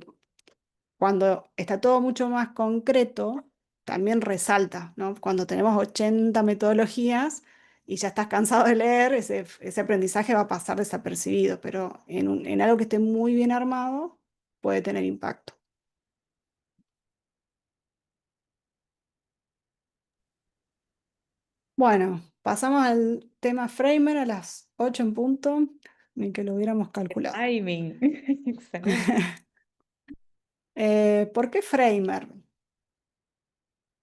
cuando está todo mucho más concreto, también resalta, ¿no? Cuando tenemos 80 metodologías y ya estás cansado de leer, ese aprendizaje va a pasar desapercibido, pero en algo que esté muy bien armado, puede tener impacto. Bueno, pasamos al tema Framer a las 8 en punto, ni que lo hubiéramos calculado. Timing. Excelente. ¿Por qué Framer?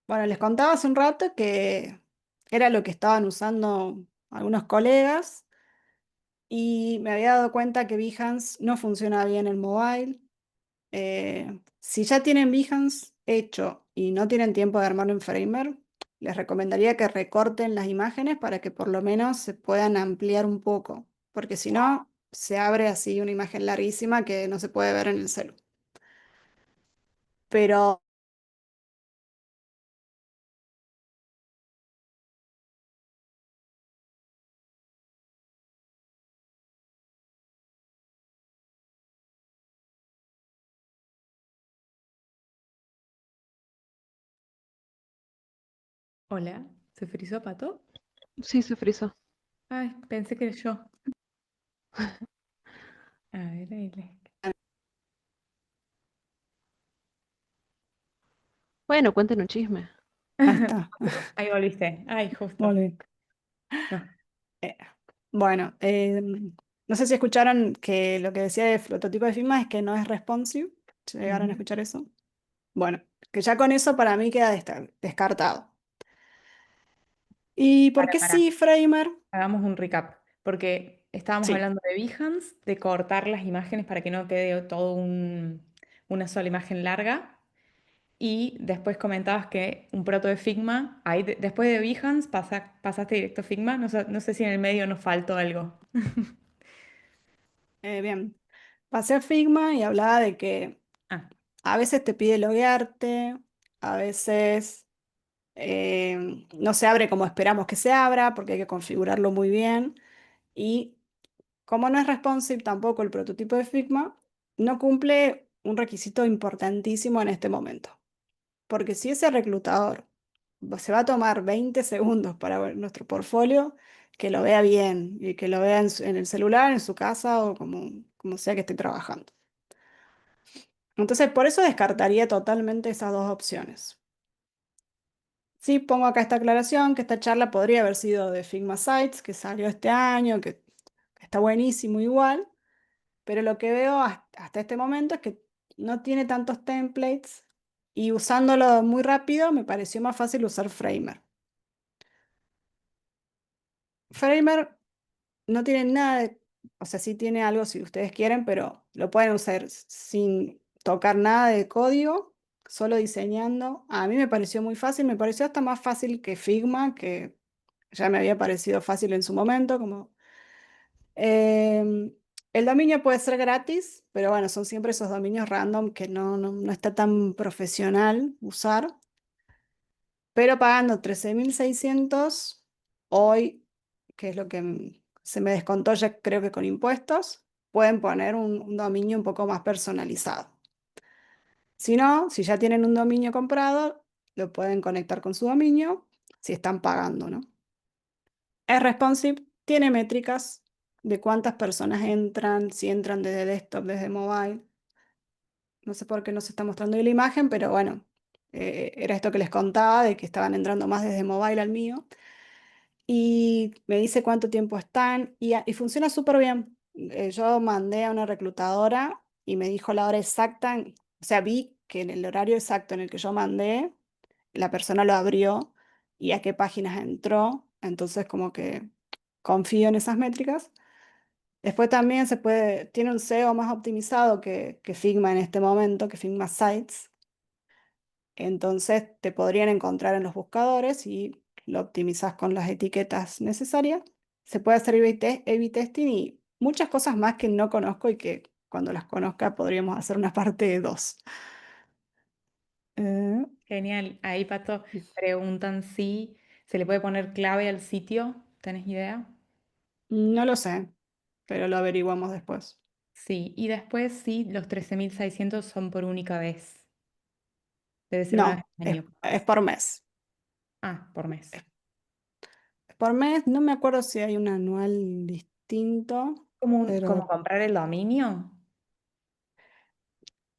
Bueno, les contaba hace un rato que era lo que estaban usando algunos colegas y me había dado cuenta que Behance no funciona bien en mobile. Si ya tienen Behance hecho y no tienen tiempo de armarlo en Framer, les recomendaría que recorten las imágenes para que por lo menos se puedan ampliar un poco, porque si no, se abre así una imagen larguísima que no se puede ver en el celu. Pero Hola, ¿se frizó Pato? Sí, se frizó. Ay, pensé que era yo. A ver, Bueno, cuenten un chisme. ahí está. Ahí volviste. Ay, justo. Volví. No. Eh, bueno, no sé si escucharon que lo que decía de prototipo de Figma es que no es responsive. ¿Llegaron a Ujú. escuchar eso? Bueno, que ya con eso para mí queda descartado. ¿Y por qué Para. sí, Framer? Hagamos un recap, porque estábamos Sí, hablando de Behance, de cortar las imágenes para que no quede todo una sola imagen larga. Y después comentabas que un proto de Figma, ahí después de Behance pasaste directo a Figma. No sé si en el medio nos faltó algo. bien. Pasé a Figma y hablaba de que Ah, a veces te pide loguearte, a veces no se abre como esperamos que se abra porque hay que configurarlo muy bien. Y como no es responsive tampoco el prototipo de Figma, no cumple un requisito importantísimo en este momento. Porque si ese reclutador se va a tomar 20 segundos para ver nuestro portfolio, que lo vea bien y que lo vea en el celular, en su casa o como sea que esté trabajando. Entonces, por eso descartaría totalmente esas dos opciones. Sí, pongo acá esta aclaración, que esta charla podría haber sido de Figma Sites, que salió este año, que está buenísimo igual, pero lo que veo hasta este momento es que no tiene tantos templates y usándolo muy rápido me pareció más fácil usar Framer. Framer no tiene nada de, o sea, sí tiene algo si ustedes quieren, pero lo pueden usar sin tocar nada de código, solo diseñando. A mí me pareció muy fácil, me pareció hasta más fácil que Figma, que ya me había parecido fácil en su momento, como el dominio puede ser gratis, pero bueno, son siempre esos dominios random que no está tan profesional usar. Pero pagando 13.600 hoy, que es lo que se me descontó ya creo que con impuestos, pueden poner un dominio un poco más personalizado. Si no, si ya tienen un dominio comprado, lo pueden conectar con su dominio si están pagando, ¿no? Es responsive, tiene métricas de cuántas personas entran, si entran desde desktop, desde mobile. No sé por qué no se está mostrando ahí la imagen, pero bueno, era esto que les contaba de que estaban entrando más desde mobile al mío. Y me dice cuánto tiempo están y funciona súper bien. Yo mandé a una reclutadora y me dijo la hora exacta, o sea, vi que en el horario exacto en el que yo mandé, la persona lo abrió y a qué páginas entró. Entonces, como que confío en esas métricas. Después también tiene un SEO más optimizado que Figma en este momento, que Figma Sites. Entonces te podrían encontrar en los buscadores y lo optimizas con las etiquetas necesarias. Se puede hacer A/B testing y muchas cosas más que no conozco y que cuando las conozca podríamos hacer una parte 2. Genial. Ahí, Pato, preguntan si se le puede poner clave al sitio. ¿Tenés idea? No lo sé, pero lo averiguamos después. Sí. Y después sí, los 13.600 son por única vez. Debe ser una vez No, al es, año, es capaz. por mes. Ah, por mes. Es por mes, no me acuerdo si hay un anual distinto, Como pero comprar el dominio.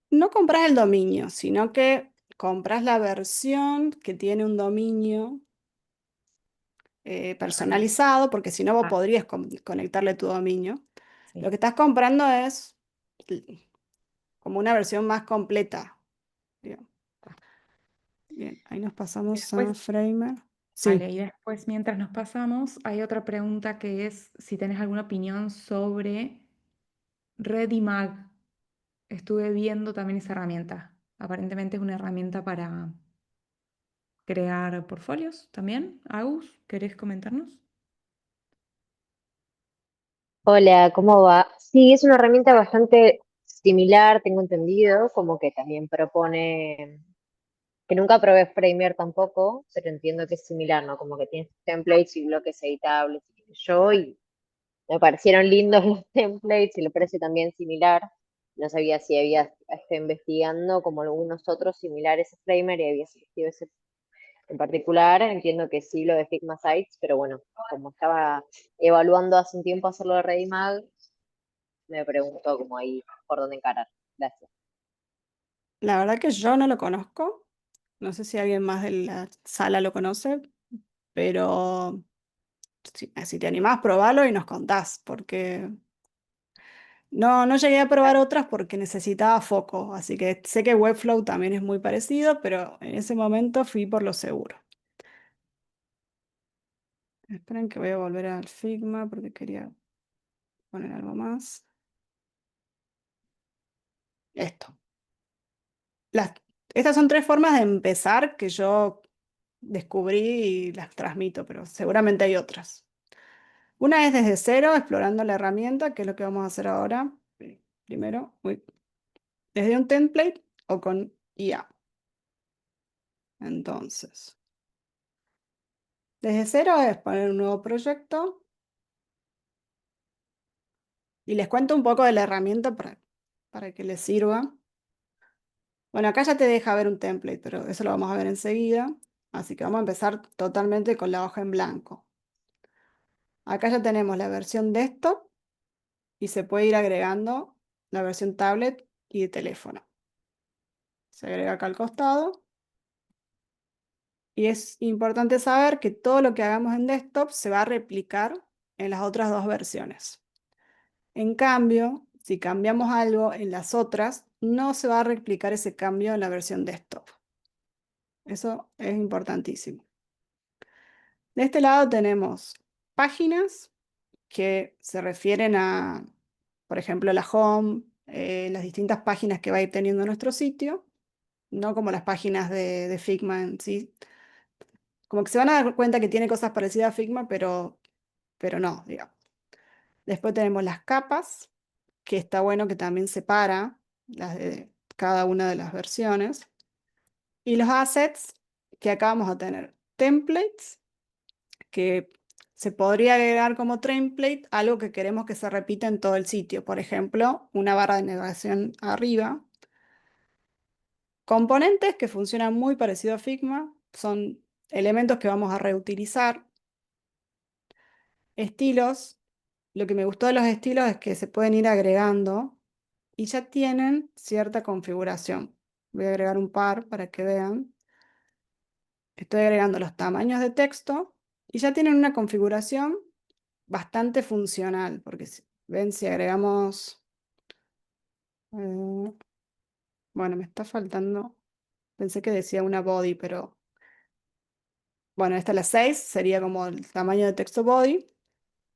no compras el dominio, sino que compras la versión que tiene un dominio Personal. personalizado, porque si no vos Ah, podrías conectarle tu dominio. Lo sí. que estás comprando es como una versión más completa. Bien, bien, ahí nos Y pasamos a después, Framer. vale, Sí, y después mientras nos pasamos, hay otra pregunta que es si tenés alguna opinión sobre Redimag. Estuve viendo también esa herramienta. Aparentemente es una herramienta para crear portfolios también. Agus, ¿querés comentarnos? Hola, ¿cómo va? Sí, es una herramienta bastante similar, tengo entendido, como que también propone, que nunca probé Framer tampoco, pero entiendo que es similar, ¿no? Como que tiene templates y bloques editables y qué sé yo, y me parecieron lindos los templates y el precio también similar. No sabía si había estado investigando como algunos otros similares a Framer y había elegido ese en particular. Entiendo que sí lo de Figma Sites, pero bueno, como estaba evaluando hace un tiempo hacerlo de Redimag, me pregunto como ahí por dónde encarar. Gracias. la verdad que yo no lo conozco. No sé si alguien más de la sala lo conoce, pero si te animás, probalo y nos contás, porque no llegué a probar otras porque necesitaba foco, así que sé que Webflow también es muy parecido, pero en ese momento fui por lo seguro. Esperen que voy a volver al Figma porque quería poner algo más. Esto. Las, estas son tres formas de empezar que yo descubrí y las transmito, pero seguramente hay otras. Una es desde cero, explorando la herramienta, que es lo que vamos a hacer ahora. Primero, desde un template o con IA. Entonces, desde cero es poner un nuevo proyecto y les cuento un poco de la herramienta para que les sirva. Bueno, acá ya te deja ver un template, pero eso lo vamos a ver enseguida. Así que vamos a empezar totalmente con la hoja en blanco. Acá ya tenemos la versión desktop y se puede ir agregando la versión tablet y de teléfono. Se agrega acá al costado Y es importante saber que todo lo que hagamos en desktop se va a replicar en las otras dos versiones. En cambio, si cambiamos algo en las otras, no se va a replicar ese cambio en la versión desktop. Eso es importantísimo. De este lado tenemos páginas que se refieren a, por ejemplo, la home, las distintas páginas que va a ir teniendo nuestro sitio, no como las páginas de Figma en sí. Como que se van a dar cuenta que tiene cosas parecidas a Figma, pero no, digamos. Después tenemos las capas, que está bueno que también separa las de cada una de las versiones. Y los assets, que acá vamos a tener templates, que se podría agregar como template algo que queremos que se repita en todo el sitio. Por ejemplo, una barra de navegación arriba. Componentes que funcionan muy parecido a Figma, son elementos que vamos a reutilizar. Estilos, lo que me gustó de los estilos es que se pueden ir agregando y ya tienen cierta configuración. Voy a agregar un par para que vean. Estoy agregando los tamaños de texto y ya tienen una configuración bastante funcional, porque ven, si agregamos, bueno, me está faltando, pensé que decía una body, pero bueno, esta es la 6, sería como el tamaño de texto body,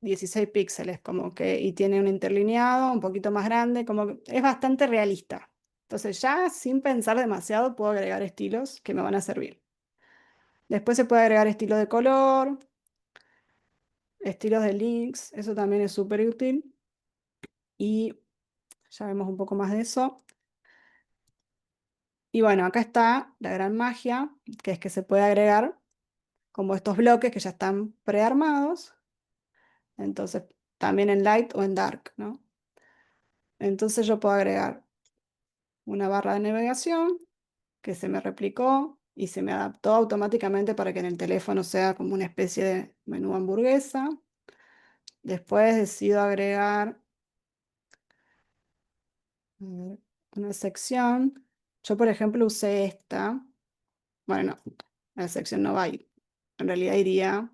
16 píxeles, como que, y tiene un interlineado un poquito más grande, como que es bastante realista. Entonces ya sin pensar demasiado puedo agregar estilos que me van a servir. Después se puede agregar estilos de color, estilos de links, eso también es súper útil. Y ya vemos un poco más de eso. Y bueno, acá está la gran magia, que es que se puede agregar como estos bloques que ya están prearmados. Entonces, también en light o en dark, ¿no? Entonces yo puedo agregar una barra de navegación que se me replicó y se me adaptó automáticamente para que en el teléfono sea como una especie de menú hamburguesa. Después decido agregar una sección. Yo, por ejemplo, usé esta. Bueno, no, la sección no va a ir. En realidad iría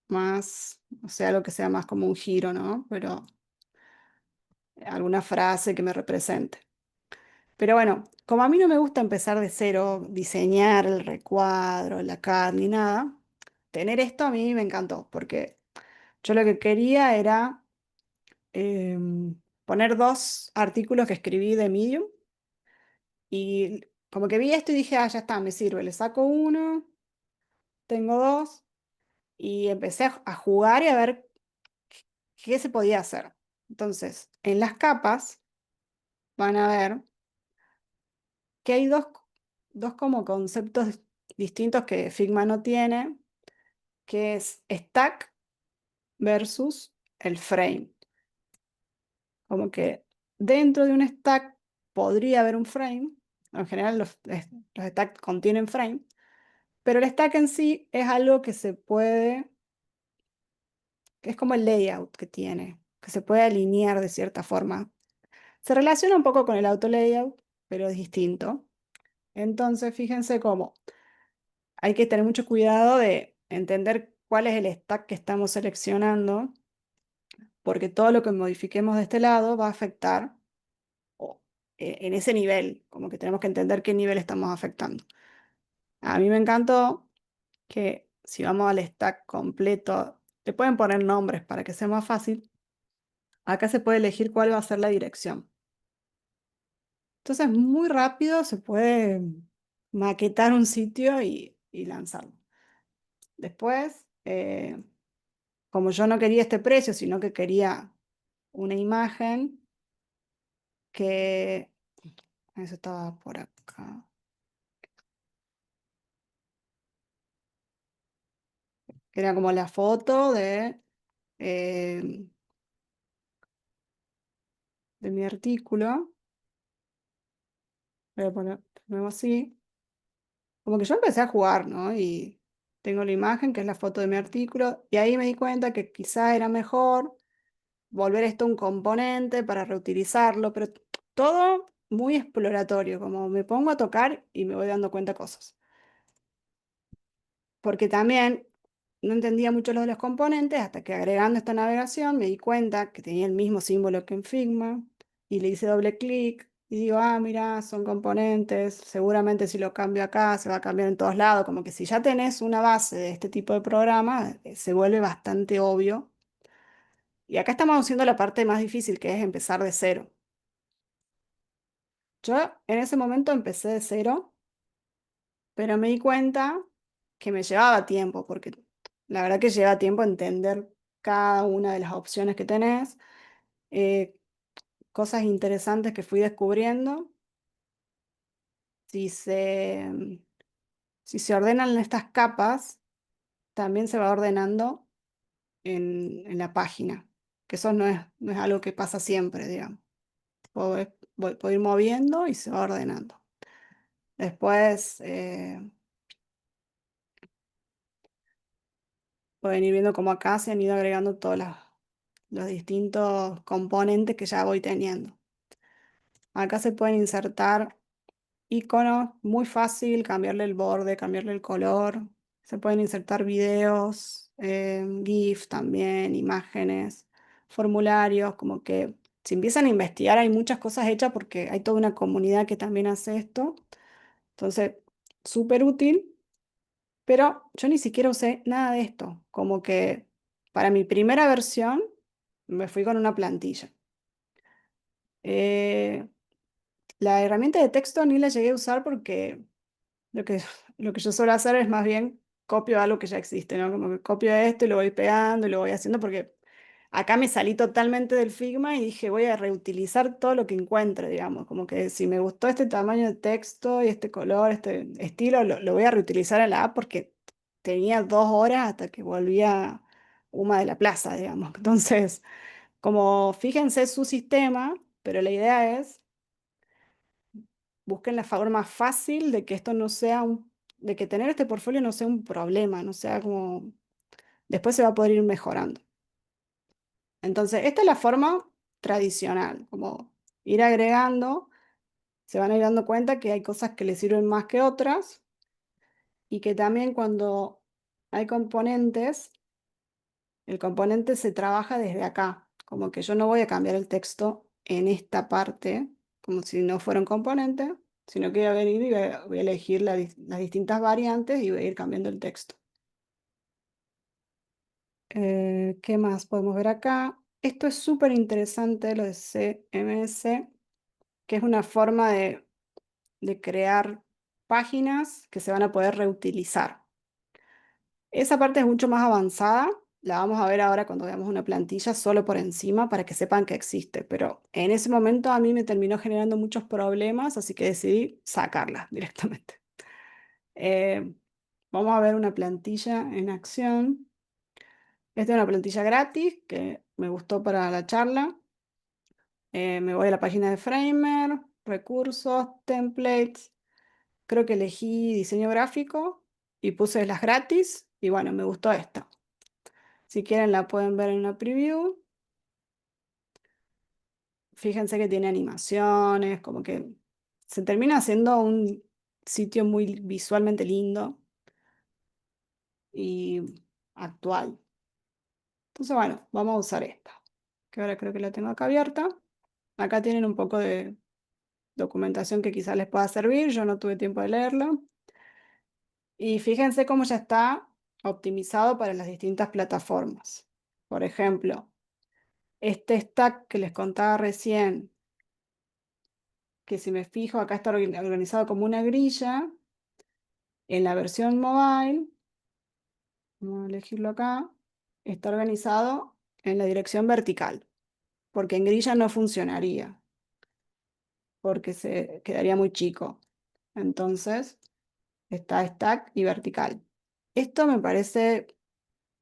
más, o sea, algo que sea más como un giro, ¿no? Pero alguna frase que me represente. Pero bueno, como a mí no me gusta empezar de cero, diseñar el recuadro, la CAD ni nada, tener esto a mí me encantó, porque yo lo que quería era poner dos artículos que escribí de Medium y como que vi esto y dije, ah, ya está, me sirve, le saco uno, tengo dos y empecé a jugar y a ver qué se podía hacer. Entonces, en las capas van a ver que hay dos como conceptos distintos que Figma no tiene, que es stack versus el frame. Como que dentro de un stack podría haber un frame. En general los stacks contienen frame, pero el stack en sí es algo que se puede, que es como el layout que tiene, que se puede alinear de cierta forma. Se relaciona un poco con el auto layout, pero es distinto. Entonces, fíjense cómo hay que tener mucho cuidado de entender cuál es el stack que estamos seleccionando, porque todo lo que modifiquemos de este lado va a afectar en ese nivel, como que tenemos que entender qué nivel estamos afectando. A mí me encantó que si vamos al stack completo, le pueden poner nombres para que sea más fácil. Acá se puede elegir cuál va a ser la dirección. Entonces, muy rápido se puede maquetar un sitio y lanzarlo. Después, como yo no quería este precio, sino que quería una imagen que... Eso estaba por acá. Que era como la foto de mi artículo. Voy a poner de nuevo así. Como que yo empecé a jugar, ¿no? Y tengo la imagen, que es la foto de mi artículo, y ahí me di cuenta que quizá era mejor volver esto un componente para reutilizarlo, pero todo muy exploratorio, como me pongo a tocar y me voy dando cuenta de cosas. porque también no entendía mucho lo de los componentes hasta que agregando esta navegación me di cuenta que tenía el mismo símbolo que en Figma y le hice doble clic y digo, ah, mira, son componentes, seguramente si lo cambio acá se va a cambiar en todos lados, como que si ya tenés una base de este tipo de programa, se vuelve bastante obvio. Y acá estamos haciendo la parte más difícil, que es empezar de cero. Yo en ese momento empecé de cero, pero me di cuenta que me llevaba tiempo, porque la verdad que lleva tiempo entender cada una de las opciones que tenés, eh, cosas interesantes que fui descubriendo. Si se, si se ordenan estas capas, también se va ordenando en la página, que eso no es algo que pasa siempre, digamos. Puedo ir moviendo y se va ordenando. Después pueden ir viendo cómo acá se han ido agregando todos los distintos componentes que ya voy teniendo. Acá se pueden insertar iconos, muy fácil, cambiarle el borde, cambiarle el color. Se pueden insertar videos, GIF también, imágenes, formularios, como que si empiezan a investigar hay muchas cosas hechas porque hay toda una comunidad que también hace esto. Entonces, súper útil, pero yo ni siquiera usé nada de esto. Como que para mi primera versión me fui con una plantilla. Eh, la herramienta de texto ni la llegué a usar porque lo que, lo que yo suelo hacer es más bien copio algo que ya existe, ¿no? Como que copio esto y lo voy pegando y lo voy haciendo porque acá me salí totalmente del Figma y dije voy a reutilizar todo lo que encuentre, digamos. Como que si me gustó este tamaño de texto y este color, este estilo, lo voy a reutilizar en la app porque tenía 2 horas hasta que volvía Uma de la Plaza, digamos. Entonces, como fíjense su sistema, pero la idea es busquen la forma fácil de que esto no sea de que tener este portfolio no sea un problema, no sea como, después se va a poder ir mejorando. Entonces, esta es la forma tradicional, como ir agregando, se van a ir dando cuenta que hay cosas que les sirven más que otras y que también cuando hay componentes, el componente se trabaja desde acá, como que yo no voy a cambiar el texto en esta parte, como si no fuera un componente, sino que voy a venir y voy a elegir las distintas variantes y voy a ir cambiando el texto. ¿Qué más podemos ver acá? Esto es súper interesante, lo de CMS, que es una forma de crear páginas que se van a poder reutilizar. Esa parte es mucho más avanzada, la vamos a ver ahora cuando veamos una plantilla solo por encima para que sepan que existe, pero en ese momento a mí me terminó generando muchos problemas, así que decidí sacarla directamente. Eh, Vamos a ver una plantilla en acción. Esta es una plantilla gratis que me gustó para la charla. Me voy a la página de Framer, recursos, templates. Creo que elegí diseño gráfico y puse las gratis y bueno, me gustó esta. Si quieren la pueden ver en una preview. Fíjense que tiene animaciones, como que se termina haciendo un sitio muy visualmente lindo y actual. Entonces, bueno, vamos a usar esta, que ahora creo que la tengo acá abierta. Acá tienen un poco de documentación que quizás les pueda servir, yo no tuve tiempo de leerla. Y fíjense cómo ya está optimizado para las distintas plataformas. Por ejemplo, este stack que les contaba recién, que si me fijo acá está organizado como una grilla, en la versión mobile, vamos a elegirlo acá, está organizado en la dirección vertical, porque en grilla no funcionaría, porque se quedaría muy chico. Entonces, está stack y vertical. Esto me parece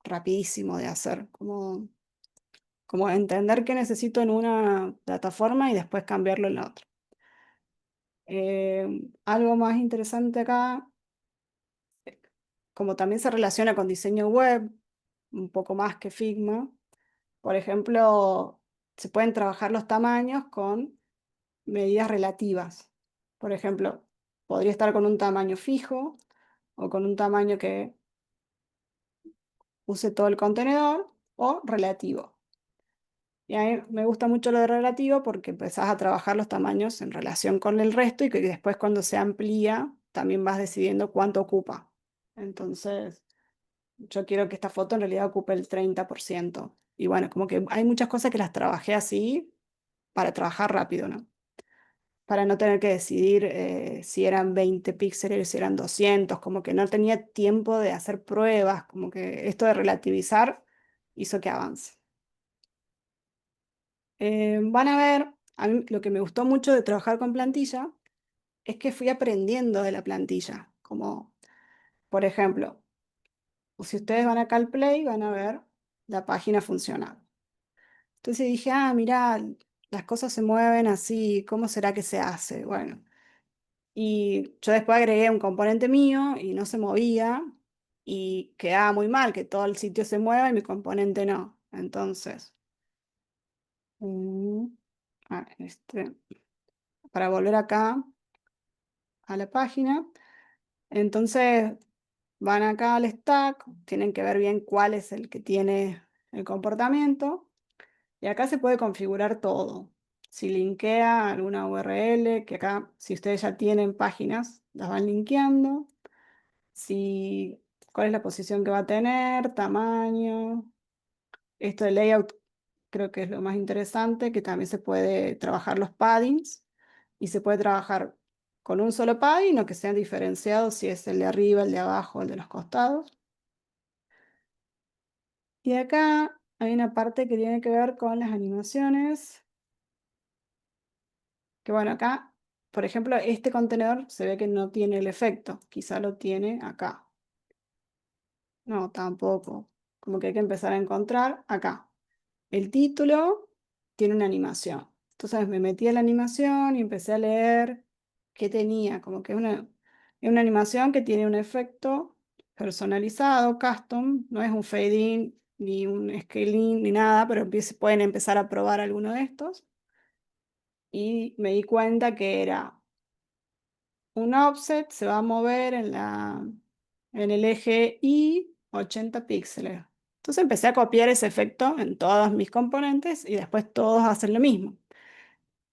rapidísimo de hacer, como entender qué necesito en una plataforma y después cambiarlo en la otra. Algo más interesante acá, como también se relaciona con diseño web, un poco más que Figma. Por ejemplo, se pueden trabajar los tamaños con medidas relativas. Por ejemplo, podría estar con un tamaño fijo o con un tamaño que use todo el contenedor o relativo. Y a mí me gusta mucho lo de relativo porque empezás a trabajar los tamaños en relación con el resto y que después cuando se amplía también vas decidiendo cuánto ocupa. Entonces, yo quiero que esta foto en realidad ocupe el 30%. Y bueno, como que hay muchas cosas que las trabajé así para trabajar rápido, ¿no? Para no tener que decidir si eran 20 píxeles, si eran 200, como que no tenía tiempo de hacer pruebas, como que esto de relativizar hizo que avance. Van a ver, a mí lo que me gustó mucho de trabajar con plantilla es que fui aprendiendo de la plantilla, como por ejemplo, si ustedes van acá al Play, van a ver la página funcional. Entonces dije, ah, mirá, las cosas se mueven así, ¿cómo será que se hace? Bueno, y yo después agregué un componente mío y no se movía y quedaba muy mal que todo el sitio se mueva y mi componente no. Entonces, mm, para volver acá a la página, entonces van acá al stack, tienen que ver bien cuál es el que tiene el comportamiento. Y acá se puede configurar todo. Si linkea alguna URL, que acá, si ustedes ya tienen páginas, las van linkeando. Si, cuál es la posición que va a tener, tamaño. Esto de layout creo que es lo más interesante, que también se puede trabajar los paddings y se puede trabajar con un solo padding o que sean diferenciados si es el de arriba, el de abajo, el de los costados. Y acá hay una parte que tiene que ver con las animaciones. Que bueno, acá, por ejemplo, este contenedor se ve que no tiene el efecto, quizá lo tiene acá. No, tampoco. Como que hay que empezar a encontrar acá. El título tiene una animación. Entonces me metí a la animación y empecé a leer qué tenía. Como que es una animación que tiene un efecto personalizado, custom. No es un fade in, ni un scaling, ni nada, pero pueden empezar a probar alguno de estos. Y me di cuenta que era un offset se va a mover en el eje Y 80 píxeles. Entonces empecé a copiar ese efecto en todos mis componentes y después todos hacen lo mismo.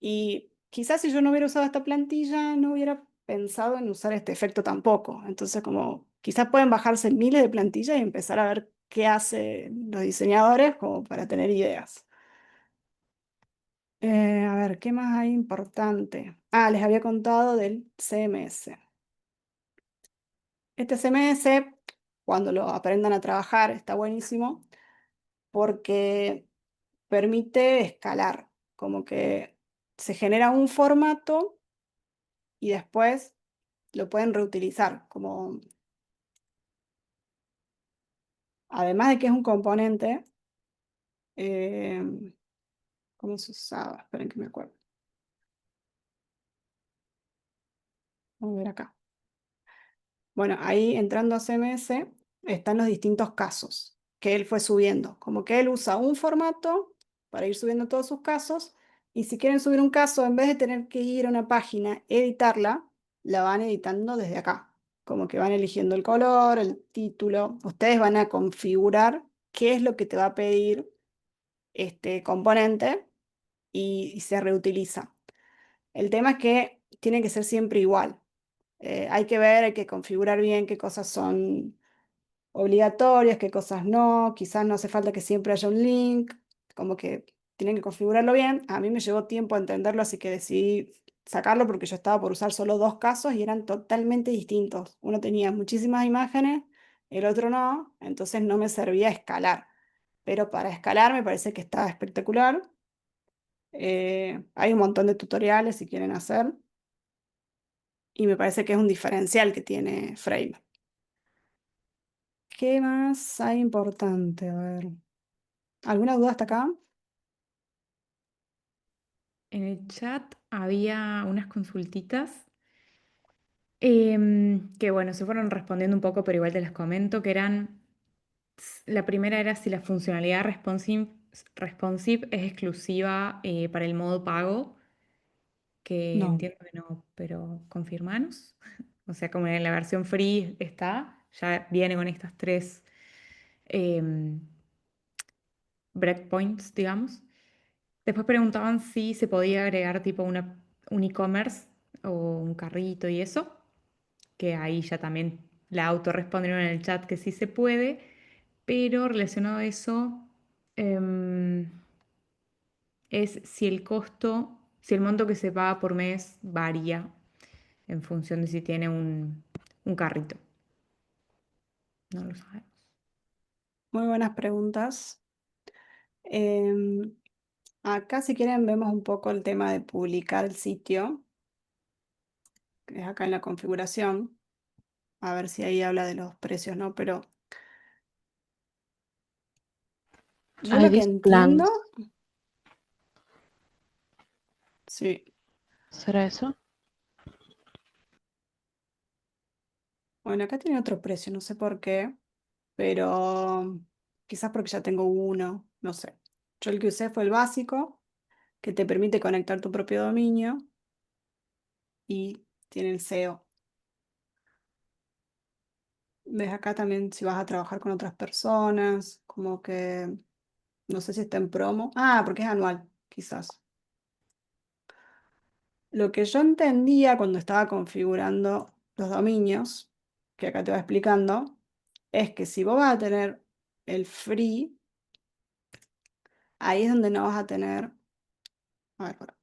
Y quizás si yo no hubiera usado esta plantilla, no hubiera pensado en usar este efecto tampoco. Entonces como quizás pueden bajarse miles de plantillas y empezar a ver qué hacen los diseñadores como para tener ideas. A ver, ¿qué más hay importante? Ah, les había contado del CMS. Este CMS, cuando lo aprendan a trabajar, está buenísimo porque permite escalar, como que se genera un formato y después lo pueden reutilizar, como además de que es un componente, eh, ¿cómo se usaba? Esperen que me acuerdo. Vamos a ver acá. Bueno, ahí entrando a CMS están los distintos casos que él fue subiendo. Como que él usa un formato para ir subiendo todos sus casos y si quieren subir un caso, en vez de tener que ir a una página, editarla, la van editando desde acá. Como que van eligiendo el color, el título. Ustedes van a configurar qué es lo que te va a pedir este componente y se reutiliza. El tema es que tiene que ser siempre igual. Hay que ver, hay que configurar bien qué cosas son obligatorias, qué cosas no. Quizás no hace falta que siempre haya un link, como que tienen que configurarlo bien. A mí me llevó tiempo entenderlo, así que decidí sacarlo porque yo estaba por usar solo dos casos y eran totalmente distintos. Uno tenía muchísimas imágenes, el otro no, entonces no me servía escalar. Pero para escalar me parece que está espectacular. Hay un montón de tutoriales si quieren hacer y me parece que es un diferencial que tiene Frame. ¿Qué más hay importante? A ver, ¿alguna duda hasta acá? En el chat había unas consultitas que, bueno, se fueron respondiendo un poco, pero igual te las comento, que eran, la primera era si la funcionalidad responsive es exclusiva para el modo pago, que No. entiendo que no, pero confirmanos. O sea, como en la versión free está, ya viene con estas tres em, breakpoints, digamos. Después preguntaban si se podía agregar tipo un e-commerce o un carrito y eso, que ahí ya también la autorrespondieron en el chat que sí se puede, pero relacionado a eso em, es si el costo, si el monto que se paga por mes varía en función de si tiene un carrito. No lo sabemos. Muy buenas preguntas. Em, Acá, si quieren, vemos un poco el tema de publicar el sitio, que es acá en la configuración. A ver si ahí habla de los precios, ¿no? Pero yo Ay, lo que dice entiendo, plans. sí. ¿Será eso? Bueno, acá tiene otro precio, no sé por qué, pero quizás porque ya tengo uno, no sé. Yo el que usé fue el básico, que te permite conectar tu propio dominio y tiene el SEO. Ves acá también si vas a trabajar con otras personas, como que no sé si está en promo. Ah, porque es anual, quizás. Lo que yo entendía cuando estaba configurando los dominios, que acá te va explicando, es que si vos vas a tener el free, ahí es donde no vas a tener. A ver, pará.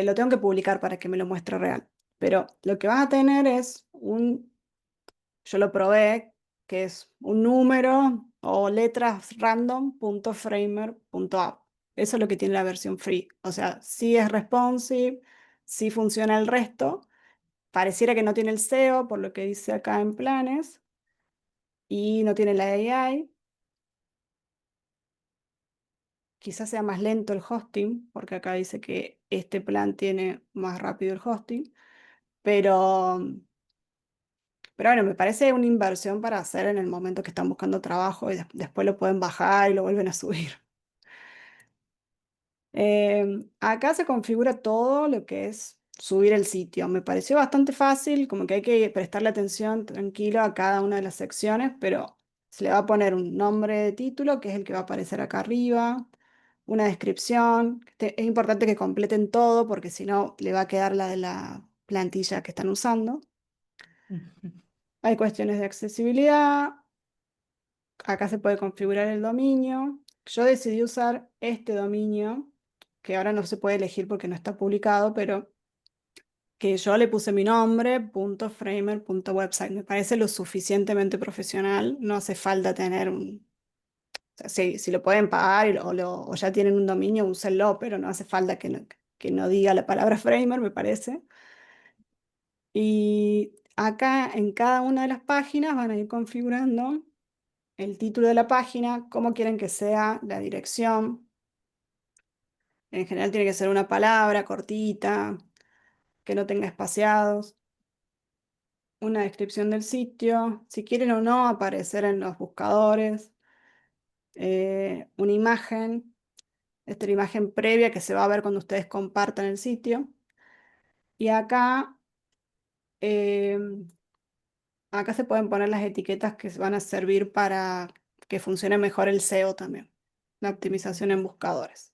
Lo tengo que publicar para que me lo muestre real. Pero lo que vas a tener es yo lo probé, que es un número o letras random.framer.app. Eso es lo que tiene la versión free. O sea, sí es responsive, sí funciona el resto. Pareciera que no tiene el SEO, por lo que dice acá en planes, y no tiene la AI. Quizás sea más lento el hosting, porque acá dice que este plan tiene más rápido el hosting, pero, pero bueno, me parece una inversión para hacer en el momento que están buscando trabajo y después lo pueden bajar y lo vuelven a subir. Acá se configura todo lo que es subir el sitio. Me pareció bastante fácil, como que hay que prestarle atención tranquilo a cada una de las secciones, pero se le va a poner un nombre de título, que es el que va a aparecer acá arriba, una descripción. Es importante que completen todo porque si no le va a quedar la de la plantilla que están usando. Hay cuestiones de accesibilidad. Acá se puede configurar el dominio. Yo decidí usar este dominio, que ahora no se puede elegir porque no está publicado, pero que yo le puse mi nombre, .framer.website. Me parece lo suficientemente profesional. No hace falta tener un. O sea, si lo pueden pagar o ya tienen un dominio, úsenlo, pero no hace falta que no diga la palabra Framer, me parece. Y acá en cada una de las páginas van a ir configurando el título de la página, cómo quieren que sea la dirección. En general tiene que ser una palabra cortita, que no tenga espaciados, una descripción del sitio, si quieren o no aparecer en los buscadores, una imagen, esta es la imagen previa que se va a ver cuando ustedes compartan el sitio. Y eh, acá se pueden poner las etiquetas que van a servir para que funcione mejor el SEO también, la optimización en buscadores.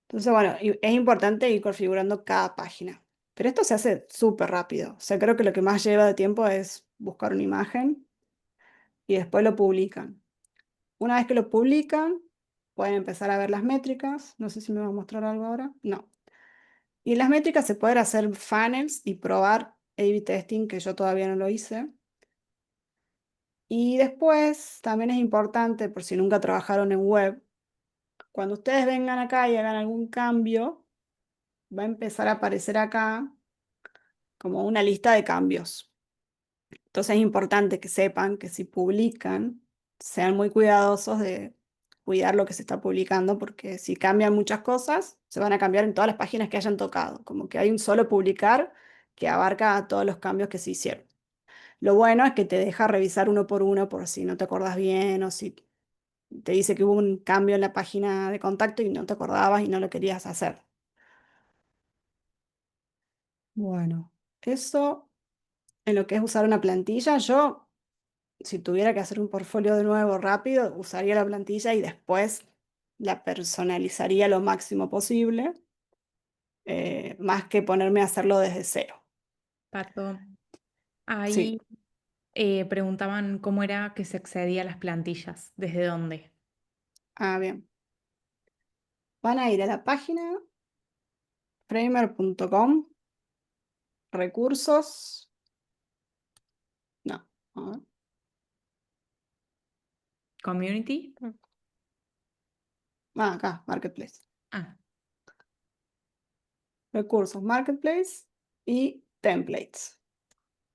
Entonces, bueno, es importante ir configurando cada página. Pero esto se hace súper rápido. O sea, creo que lo que más lleva de tiempo es buscar una imagen y después lo publican. Una vez que lo publican, pueden empezar a ver las métricas. No sé si me va a mostrar algo ahora. No. Y en las métricas se pueden hacer funnels y probar A/B testing, que yo todavía no lo hice. Y después también es importante, por si nunca trabajaron en web, cuando ustedes vengan acá y hagan algún cambio, va a empezar a aparecer acá como una lista de cambios. Entonces es importante que sepan que si publican, sean muy cuidadosos de cuidar lo que se está publicando, porque si cambian muchas cosas, se van a cambiar en todas las páginas que hayan tocado. Como que hay un solo publicar que abarca a todos los cambios que se hicieron. Lo bueno es que te deja revisar uno por si no te acordás bien o si te dice que hubo un cambio en la página de contacto y no te acordabas y no lo querías hacer. Bueno, eso en lo que es usar una plantilla, yo si tuviera que hacer un portfolio de nuevo rápido, usaría la plantilla y después la personalizaría lo máximo posible, más que ponerme a hacerlo desde cero. Pato, Sí, ahí preguntaban cómo era que se accedía a las plantillas, desde dónde. bien. Van a ir a la página framer.com, recursos, no, a ver, Community. acá, Marketplace. Ah, Recursos, Marketplace y Templates.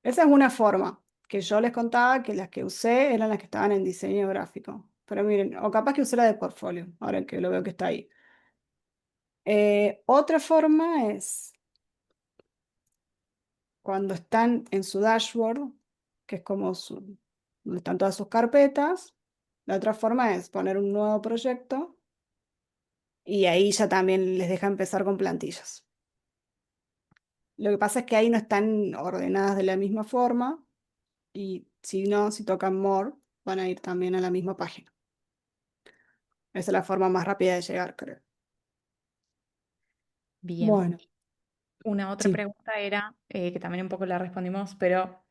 Esa es una forma que yo les contaba que las que usé eran las que estaban en diseño gráfico. Pero miren, o capaz que usé la de portfolio, ahora que lo veo que está ahí. Otra forma es cuando están en su dashboard, que es como donde están todas sus carpetas. La otra forma es poner un nuevo proyecto y ahí ya también les deja empezar con plantillas. Lo que pasa es que ahí no están ordenadas de la misma forma y si no, si tocan More, van a ir también a la misma página. Esa es la forma más rápida de llegar, creo. bien. Bueno, Una otra sí, pregunta era, que también un poco la respondimos, pero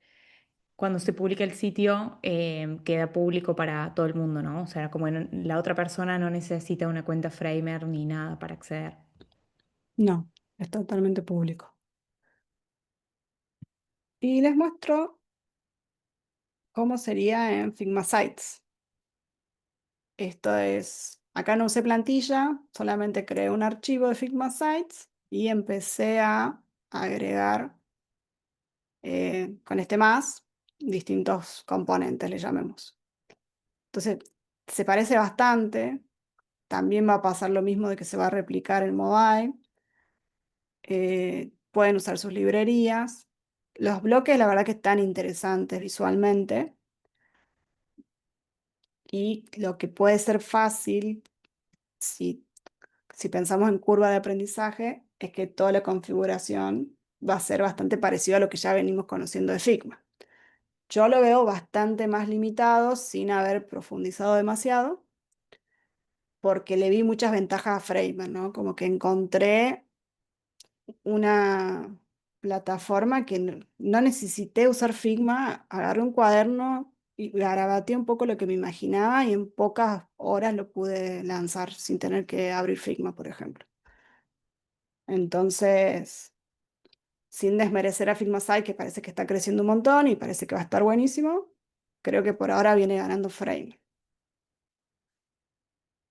cuando se publica el sitio, queda público para todo el mundo, ¿no? O sea, como la otra persona no necesita una cuenta Framer ni nada para acceder. no, es totalmente público. Y les muestro cómo sería en Figma Sites. Esto es, acá no usé plantilla, solamente creé un archivo de Figma Sites y empecé a agregar con este más distintos componentes, le llamemos. Entonces, se parece bastante. También va a pasar lo mismo de que se va a replicar en mobile. Pueden usar sus librerías. Los bloques, la verdad que están interesantes visualmente. Y lo que puede ser fácil, si, si pensamos en curva de aprendizaje, es que toda la configuración va a ser bastante parecido a lo que ya venimos conociendo de Figma. Yo lo veo bastante más limitado sin haber profundizado demasiado, porque le vi muchas ventajas a Framer, ¿no? Como que encontré una plataforma que no necesité usar Figma, agarré un cuaderno y garabateé un poco lo que me imaginaba y en pocas horas lo pude lanzar sin tener que abrir Figma, por ejemplo. Entonces, sin desmerecer a Figma Site, que parece que está creciendo un montón y parece que va a estar buenísimo, creo que por ahora viene ganando Frame,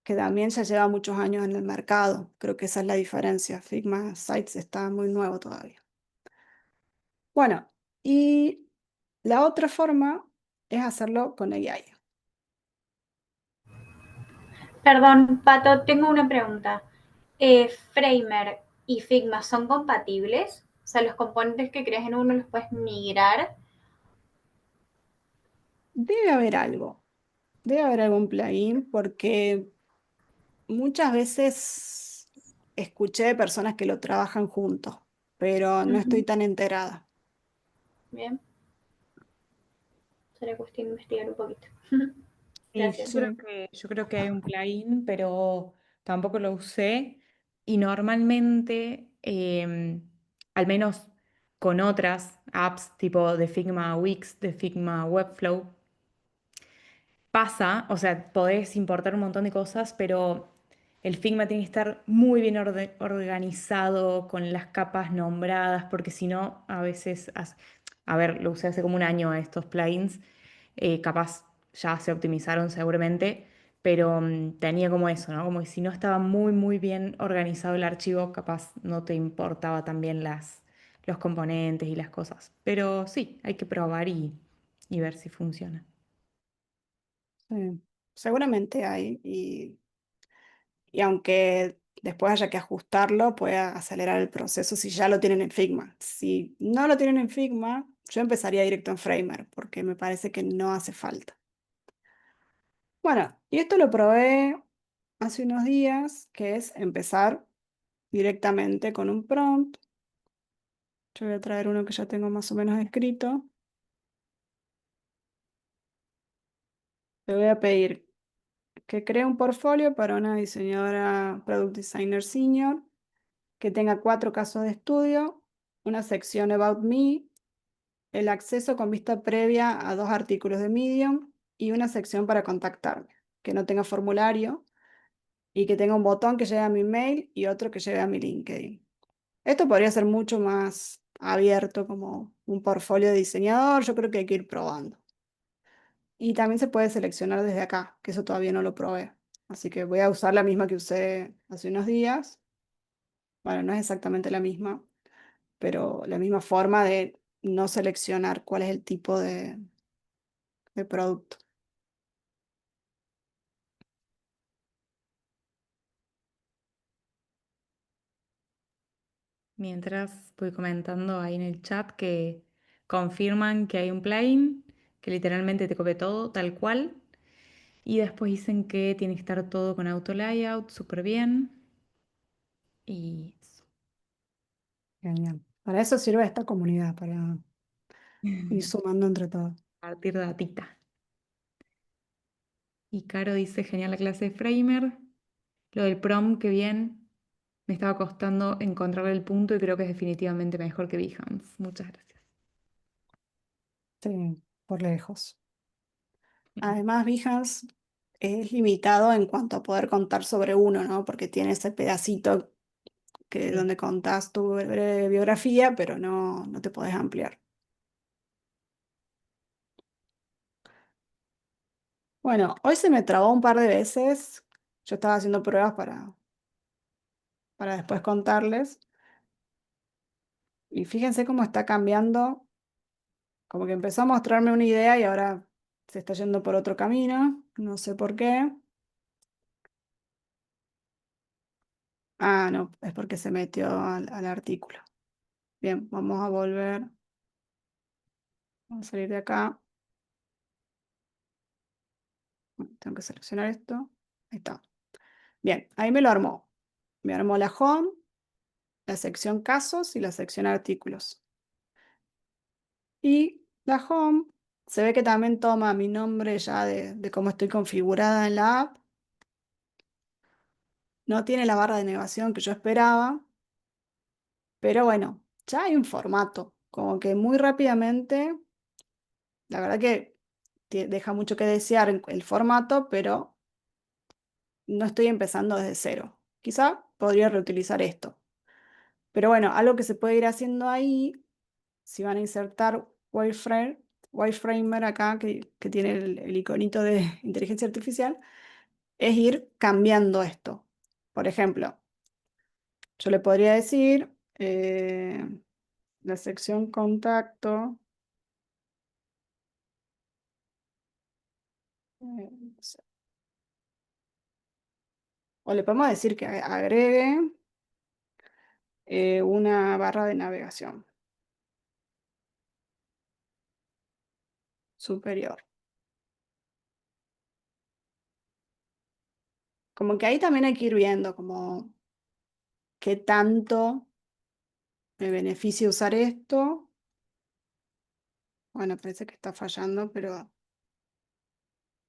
que también ya lleva muchos años en el mercado. Creo que esa es la diferencia. Figma Sites está muy nuevo todavía. Bueno, y la otra forma es hacerlo con AI. Perdón, Pato, tengo una pregunta. ¿Framer y Figma son compatibles? O sea, los componentes que creas en uno los puedes migrar. Debe haber algo, debe haber algún plugin porque muchas veces escuché de personas que lo trabajan juntos, pero no estoy Ujú. tan enterada. Bien, será cuestión de investigar un poquito. Sí, Gracias. yo creo que hay un plugin, pero tampoco lo usé. Y normalmente, al menos con otras apps tipo de Figma Wix, de Figma Webflow, pasa, o sea, podés importar un montón de cosas, pero el Figma tiene que estar muy bien organizado, con las capas nombradas, porque si no, a veces, a ver, lo usé hace como un año a estos plugins, capaz ya se optimizaron seguramente, pero tenía como eso, ¿no? Como que si no estaba muy, muy bien organizado el archivo, capaz no te importaba también los componentes y las cosas. Pero sí, hay que probar y ver si funciona. Sí, seguramente hay, y aunque después haya que ajustarlo, puede acelerar el proceso si ya lo tienen en Figma. Si no lo tienen en Figma, yo empezaría directo en Framer, porque me parece que no hace falta. Bueno, y esto lo probé hace unos días, que es empezar directamente con un prompt. Yo voy a traer uno que ya tengo más o menos escrito. Le voy a pedir que cree un portfolio para una diseñadora Product Designer Senior, que tenga 4 casos de estudio, una sección About Me, el acceso con vista previa a 2 artículos de Medium y una sección para contactarme, que no tenga formulario y que tenga un botón que lleve a mi mail y otro que lleve a mi LinkedIn. Esto podría ser mucho más abierto como un portfolio de diseñador, yo creo que hay que ir probando. Y también se puede seleccionar desde acá, que eso todavía no lo probé. Así que voy a usar la misma que usé hace unos días. Bueno, no es exactamente la misma, pero la misma forma de no seleccionar cuál es el tipo de producto. Mientras voy comentando ahí en el chat que confirman que hay un plugin que literalmente te copia todo tal cual. Y después dicen que tiene que estar todo con auto layout, súper bien. Y eso. Genial. Para eso sirve esta comunidad, para ir sumando entre todos. Partir datita. Y Caro dice, genial la clase de Framer. Lo del prom, que bien. Me estaba costando encontrar el punto y creo que es definitivamente mejor que Behance. Muchas gracias. Sí, por lejos. Mm. Además, Behance es limitado en cuanto a poder contar sobre uno, ¿no? Porque tiene ese pedacito que Sí. donde contás tu breve biografía, pero no te podés ampliar. Bueno, hoy se me trabó un par de veces. Yo estaba haciendo pruebas para después contarles. Y fíjense cómo está cambiando. Como que empezó a mostrarme una idea y ahora se está yendo por otro camino. No sé por qué. Ah, no, es porque se metió al artículo. Bien, vamos a volver. Vamos a salir de acá. Bueno, tengo que seleccionar esto. Ahí está. Bien, ahí me lo armó. Me armó la home, la sección casos y la sección artículos. Y la home se ve que también toma mi nombre ya de cómo estoy configurada en la app. No tiene la barra de navegación que yo esperaba, pero bueno, ya hay un formato. Como que muy rápidamente, la verdad que deja mucho que desear el formato, pero no estoy empezando desde cero. Quizá podría reutilizar esto. Pero bueno, algo que se puede ir haciendo ahí, si van a insertar wireframer acá, que tiene el iconito de inteligencia artificial, es ir cambiando esto. Por ejemplo, yo le podría decir la sección contacto. No sé. O le podemos decir que agregue una barra de navegación superior. Como que ahí también hay que ir viendo como qué tanto me beneficia usar esto. Bueno, parece que está fallando, pero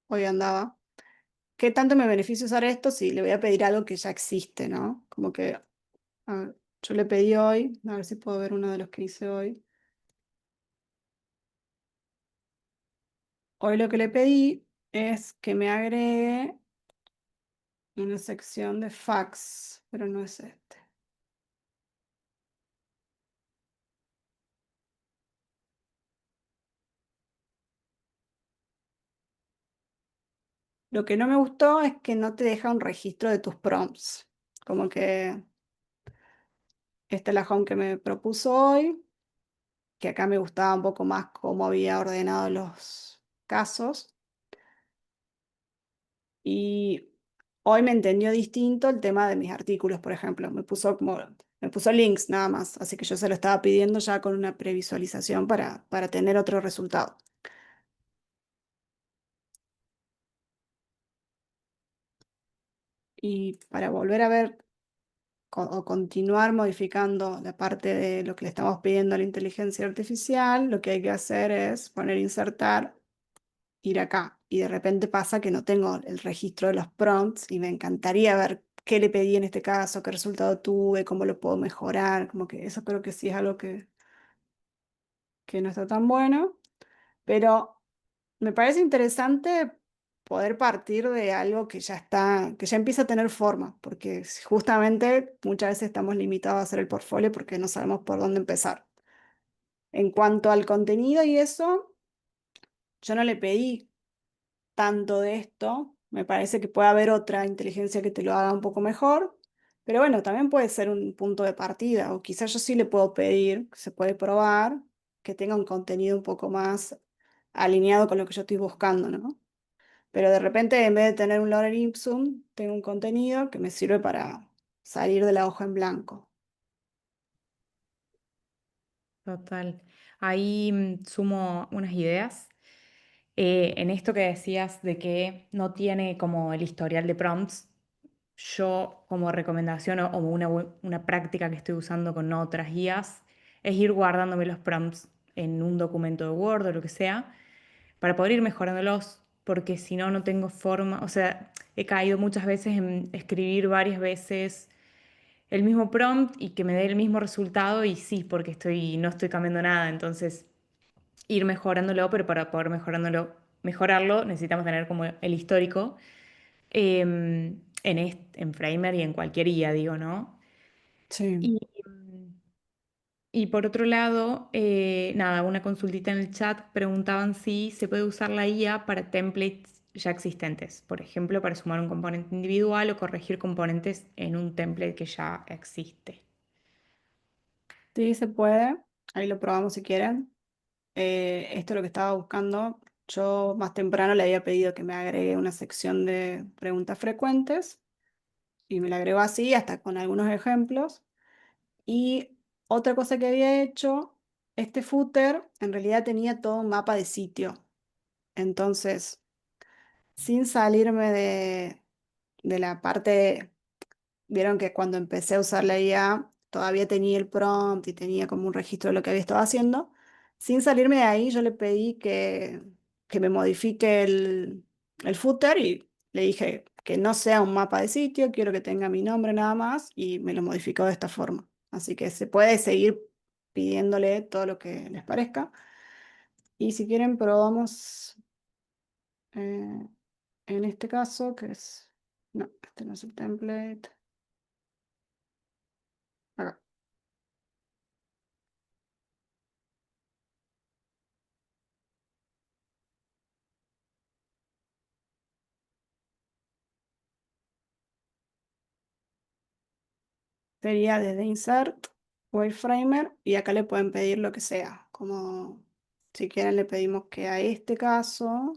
hoy andaba. ¿Qué tanto me beneficia usar esto si le voy a pedir algo que ya existe, ¿no? Como que a ver, yo le pedí hoy, a ver si puedo ver uno de los que hice hoy. Hoy lo que le pedí es que me agregue una sección de fax, pero no es este. Lo que no me gustó es que no te deja un registro de tus prompts. Como que esta es la home que me propuso hoy, que acá me gustaba un poco más cómo había ordenado los casos. Y hoy me entendió distinto el tema de mis artículos, por ejemplo. Me puso links nada más, así que yo se lo estaba pidiendo ya con una previsualización para tener otro resultado. Y para volver a ver o continuar modificando la parte de lo que le estamos pidiendo a la inteligencia artificial, lo que hay que hacer es poner insertar ir acá. Y de repente pasa que no tengo el registro de los prompts y me encantaría ver qué le pedí en este caso, qué resultado tuve, cómo lo puedo mejorar, como que eso creo que sí es algo que no está tan bueno, pero me parece interesante poder partir de algo que ya está, que ya empieza a tener forma, porque justamente muchas veces estamos limitados a hacer el portfolio porque no sabemos por dónde empezar. En cuanto al contenido y eso, yo no le pedí tanto de esto. Me parece que puede haber otra inteligencia que te lo haga un poco mejor, pero bueno, también puede ser un punto de partida, o quizás yo sí le puedo pedir, se puede probar, que tenga un contenido un poco más alineado con lo que yo estoy buscando, ¿no? Pero de repente, en vez de tener un lorem ipsum, tengo un contenido que me sirve para salir de la hoja en blanco. Total. Ahí sumo unas ideas. En esto que decías de que no tiene como el historial de prompts, yo como recomendación o una práctica que estoy usando con otras guías es ir guardándome los prompts en un documento de Word o lo que sea para poder ir mejorándolos, porque si no, no tengo forma, o sea, he caído muchas veces en escribir varias veces el mismo prompt y que me dé el mismo resultado y sí, porque no estoy cambiando nada, entonces ir mejorándolo, pero para poder mejorarlo necesitamos tener como el histórico en Framer y en cualquier guía, digo, ¿no? Sí. Y, mm, y por otro lado, nada, una consultita en el chat preguntaban si se puede usar la IA para templates ya existentes, por ejemplo, para sumar un componente individual o corregir componentes en un template que ya existe. Sí, se puede. Ahí lo probamos si quieren. Esto es lo que estaba buscando. Yo más temprano le había pedido que me agregue una sección de preguntas frecuentes y me la agregó así, hasta con algunos ejemplos. Y otra cosa que había hecho, este footer en realidad tenía todo un mapa de sitio. Entonces, sin salirme de la parte. Vieron que cuando empecé a usar la IA todavía tenía el prompt y tenía como un registro de lo que había estado haciendo. Sin salirme de ahí, yo le pedí que me modifique el footer y le dije que no sea un mapa de sitio, quiero que tenga mi nombre nada más y me lo modificó de esta forma. Así que se puede seguir pidiéndole todo lo que les parezca. Y si quieren, probamos eh, en este caso, que es... No, este no es el template. Acá. Sería desde Insert, Wireframer, y acá le pueden pedir lo que sea. Como si quieren le pedimos que a este caso.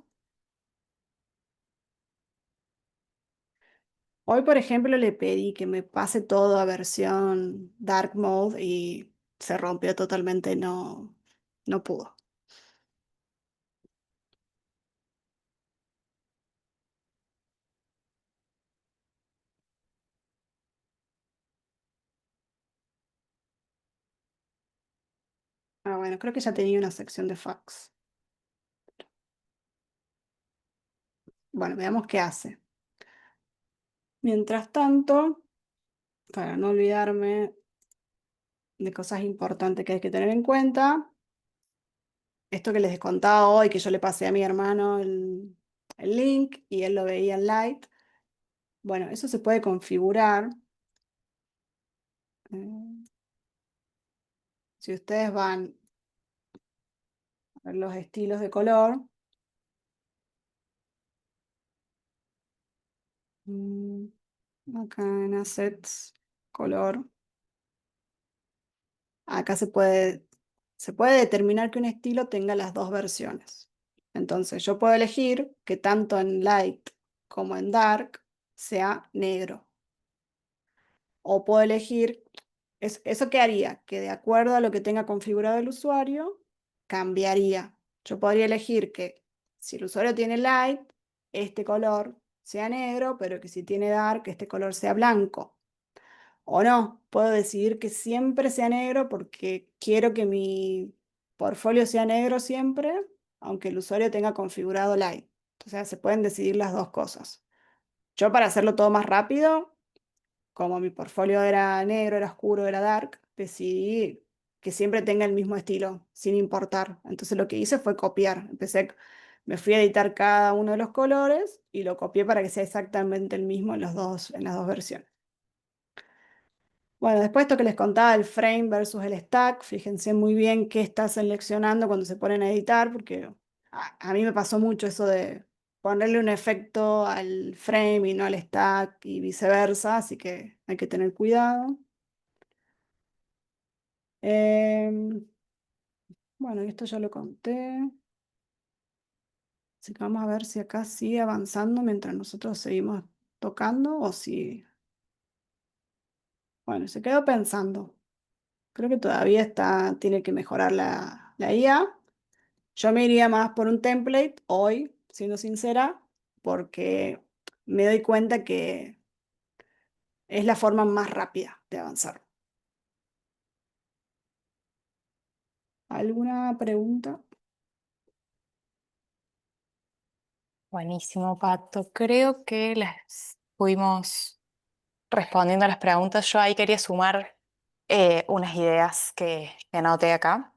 Hoy, por ejemplo, le pedí que me pase todo a versión Dark Mode y se rompió totalmente, no, no pudo. Ah, bueno, creo que ya tenía una sección de fax. Bueno, veamos qué hace. Mientras tanto, para no olvidarme de cosas importantes que hay que tener en cuenta, esto que les contaba hoy, que yo le pasé a mi hermano el link y él lo veía en Light. Bueno, eso se puede configurar. Eh, si ustedes van a ver los estilos de color, mm, acá en Assets, color, acá se puede determinar que un estilo tenga las dos versiones. Entonces yo puedo elegir que tanto en Light como en Dark sea negro. O puedo elegir, ¿eso qué haría? Que de acuerdo a lo que tenga configurado el usuario, cambiaría. Yo podría elegir que si el usuario tiene light, este color sea negro, pero que si tiene dark, este color sea blanco. O no, puedo decidir que siempre sea negro porque quiero que mi portfolio sea negro siempre, aunque el usuario tenga configurado Light. O sea, se pueden decidir las dos cosas. Yo para hacerlo todo más rápido, como mi portfolio era negro, era oscuro, era dark, decidí que siempre tenga el mismo estilo, sin importar. Entonces lo que hice fue copiar. Me fui a editar cada uno de los colores y lo copié para que sea exactamente el mismo en las dos versiones. Bueno, después esto que les contaba, el frame versus el stack, fíjense muy bien qué está seleccionando cuando se ponen a editar, porque a mí me pasó mucho eso de ponerle un efecto al frame y no al stack y viceversa, así que hay que tener cuidado. Em, bueno, esto ya lo conté, así que vamos a ver si acá sigue avanzando mientras nosotros seguimos tocando o si... Bueno, se quedó pensando. Creo que todavía tiene que mejorar la IA. Yo me iría más por un template hoy, siendo sincera, porque me doy cuenta que es la forma más rápida de avanzar. ¿Alguna pregunta? Buenísimo, Pato. Creo que las fuimos respondiendo a las preguntas. Yo ahí quería sumar unas ideas que anoté acá.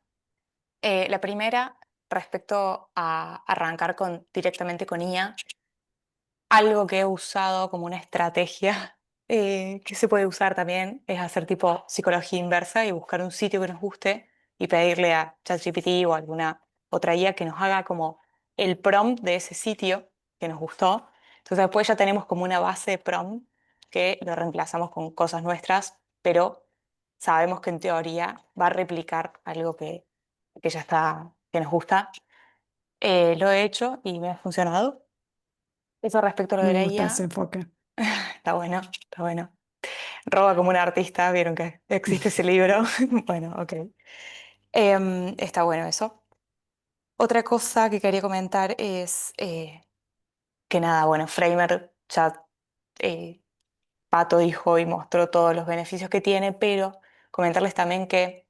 La primera, respecto a arrancar directamente con IA, algo que he usado como una estrategia que se puede usar también es hacer tipo psicología inversa y buscar un sitio que nos guste y pedirle a ChatGPT o alguna otra IA que nos haga como el prompt de ese sitio que nos gustó. Entonces después ya tenemos como una base de prompt que lo reemplazamos con cosas nuestras, pero sabemos que en teoría va a replicar algo que ya está, que nos gusta. Lo he hecho y me ha funcionado. Eso respecto a lo de Me la gusta ese IA. enfoque. Está bueno, está bueno. Roba como un artista, vieron que existe ese libro. Bueno, ok. Está bueno eso. Otra cosa que quería comentar es que nada, bueno, Framer ya eh, Pato dijo y mostró todos los beneficios que tiene, pero comentarles también que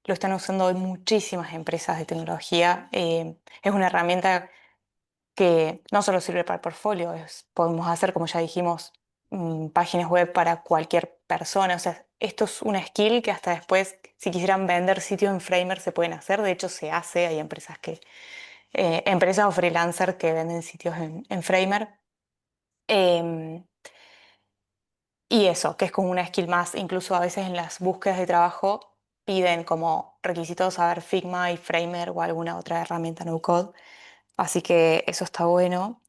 lo están usando hoy muchísimas empresas de tecnología. Es una herramienta que no solo sirve para el portfolio, podemos hacer, como ya dijimos, páginas web para cualquier persona. O sea, esto es una skill que hasta después, si quisieran vender sitios en Framer, se pueden hacer. De hecho, se hace. Hay empresas o freelancers que venden sitios en Framer. Em, y eso, que es como una skill más, incluso a veces en las búsquedas de trabajo piden como requisitos saber Figma y Framer o alguna otra herramienta no code. Así que eso está bueno.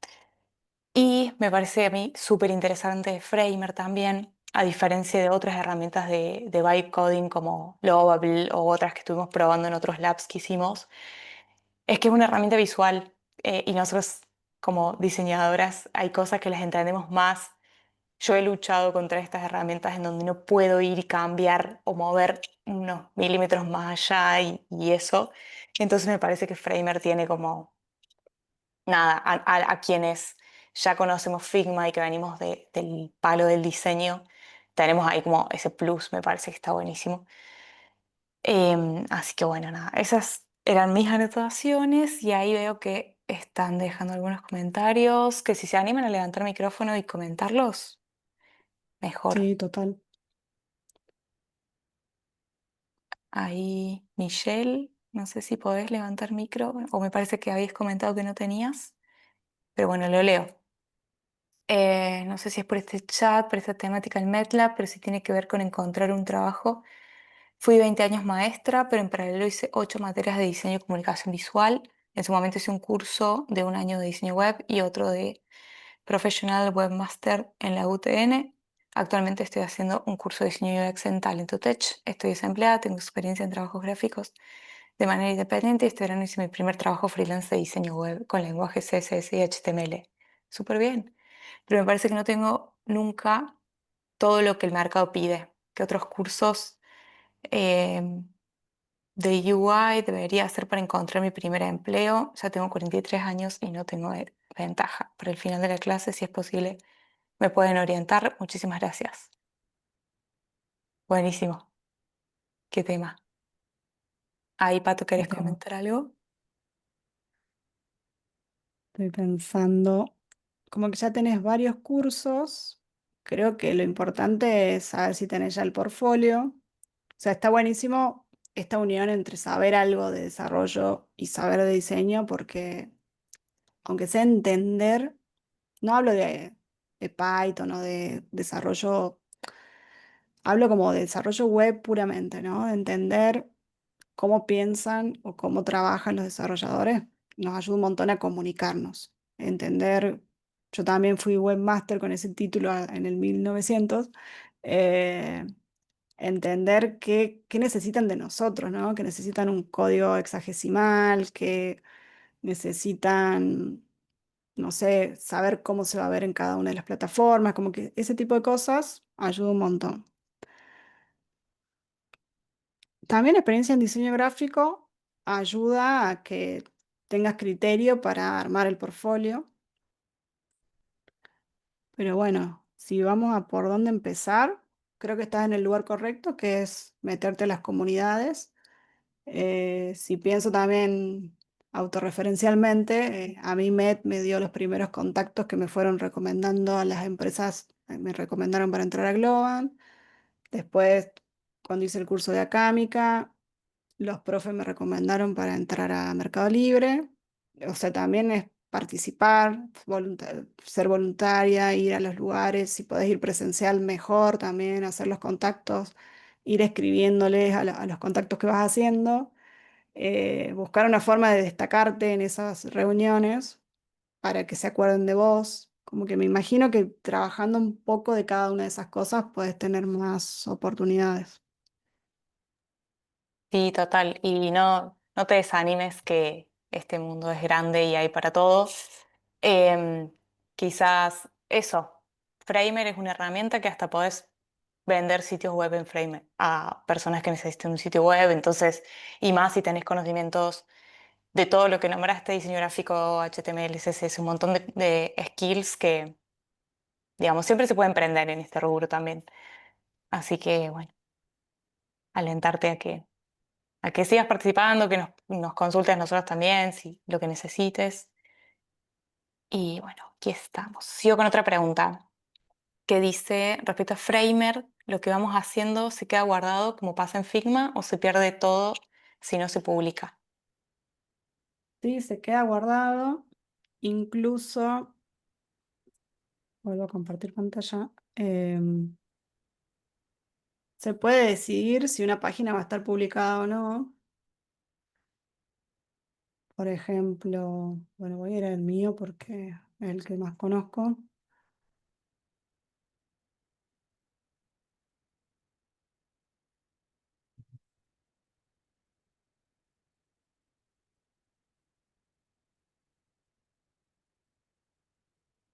Y me parece a mí súper interesante Framer también, a diferencia de otras herramientas de vibe coding como Lovable o otras que estuvimos probando en otros labs que hicimos, es que es una herramienta visual y nosotros como diseñadoras hay cosas que las entendemos más. Yo he luchado contra estas herramientas en donde no puedo ir y cambiar o mover unos milímetros más allá y eso. Entonces me parece que Framer tiene como nada, a quienes ya conocemos Figma y que venimos del palo del diseño, tenemos ahí como ese plus, me parece que está buenísimo. Así que bueno, nada, esas eran mis anotaciones y ahí veo que están dejando algunos comentarios, que si se animan a levantar el micrófono y comentarlos, mejor. Sí, total. Ahí, Michelle, no sé si podés levantar micro o me parece que habías comentado que no tenías, pero bueno, lo leo. No sé si es por este chat, por esta temática en MATLAB, pero sí tiene que ver con encontrar un trabajo. Fui 20 años maestra, pero en paralelo hice 8 materias de diseño y comunicación visual. En su momento hice un curso de un año de diseño web y otro de Professional Webmaster en la UTN. Actualmente estoy haciendo un curso de diseño UX en Talent to Tech. Estoy desempleada, tengo experiencia en trabajos gráficos de manera independiente y este verano hice mi primer trabajo freelance de diseño web con lenguaje CSS y HTML. Súper bien, pero me parece que no tengo nunca todo lo que el mercado pide, que otros cursos eh, de UI debería hacer para encontrar mi primer empleo. Ya tengo 43 años y no tengo ventaja. Para el final de la clase, si es posible, me pueden orientar. Muchísimas gracias. Buenísimo. ¿Qué tema? Ahí, Pato, ¿querés Este, comentar algo? Estoy pensando, como que ya tenés varios cursos, creo que lo importante es saber si tenés ya el portfolio. O sea, está buenísimo esta unión entre saber algo de desarrollo y saber de diseño, porque aunque sea entender, no hablo de Python o de desarrollo, hablo como de desarrollo web puramente, ¿no? De entender cómo piensan o cómo trabajan los desarrolladores, nos ayuda un montón a comunicarnos, entender. Yo también fui webmaster con ese título en el 1900. eh, Entender qué necesitan de nosotros, ¿no? Que necesitan un código hexagesimal, que necesitan, no sé, saber cómo se va a ver en cada una de las plataformas, como que ese tipo de cosas ayuda un montón. También experiencia en diseño gráfico ayuda a que tengas criterio para armar el portfolio, pero bueno, si vamos a por dónde empezar, creo que estás en el lugar correcto, que es meterte en las comunidades. Si pienso también autorreferencialmente, a mí me dio los primeros contactos que me fueron recomendando a las empresas, me recomendaron para entrar a Globant. Después, cuando hice el curso de Acámica, los profes me recomendaron para entrar a Mercado Libre. O sea, también es participar, ser voluntaria, ir a los lugares, si podés ir presencial, mejor también, hacer los contactos, ir escribiéndoles a los contactos que vas haciendo, buscar una forma de destacarte en esas reuniones para que se acuerden de vos. Como que me imagino que trabajando un poco de cada una de esas cosas puedes tener más oportunidades. Sí, total. Y no te desanimes que este mundo es grande y hay para todos. Em, Quizás eso, Framer es una herramienta que hasta podés vender sitios web en Framer a personas que necesiten un sitio web. Entonces, y más si tenés conocimientos de todo lo que nombraste, diseño gráfico, HTML, CSS, un montón de skills que, digamos, siempre se puede emprender en este rubro también. Así que, bueno, alentarte a que sigas participando, que nos consultes nosotros también, si lo que necesites. Y bueno, aquí estamos. Sigo con otra pregunta que dice, respecto a Framer, ¿lo que vamos haciendo se queda guardado como pasa en Figma o se pierde todo si no se publica? Sí, se queda guardado. Incluso, vuelvo a compartir pantalla. Se puede decidir si una página va a estar publicada o no. Por ejemplo, bueno, voy a ir al mío porque es el que más conozco.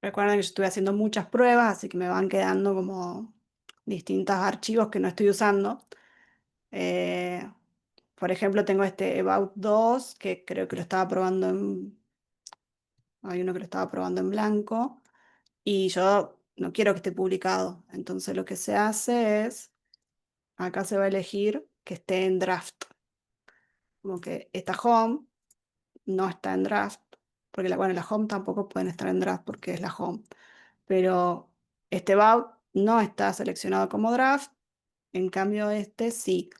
Recuerden que yo estuve haciendo muchas pruebas, así que me van quedando como distintos archivos que no estoy usando. Eh, por ejemplo, tengo este About 2, que creo que lo estaba probando hay uno que lo estaba probando en blanco, y yo no quiero que esté publicado. Entonces lo que se hace es, acá se va a elegir que esté en draft. Como que esta home no está en draft, porque bueno, la home tampoco pueden estar en draft porque es la home, pero este about no está seleccionado como draft, en cambio este sí.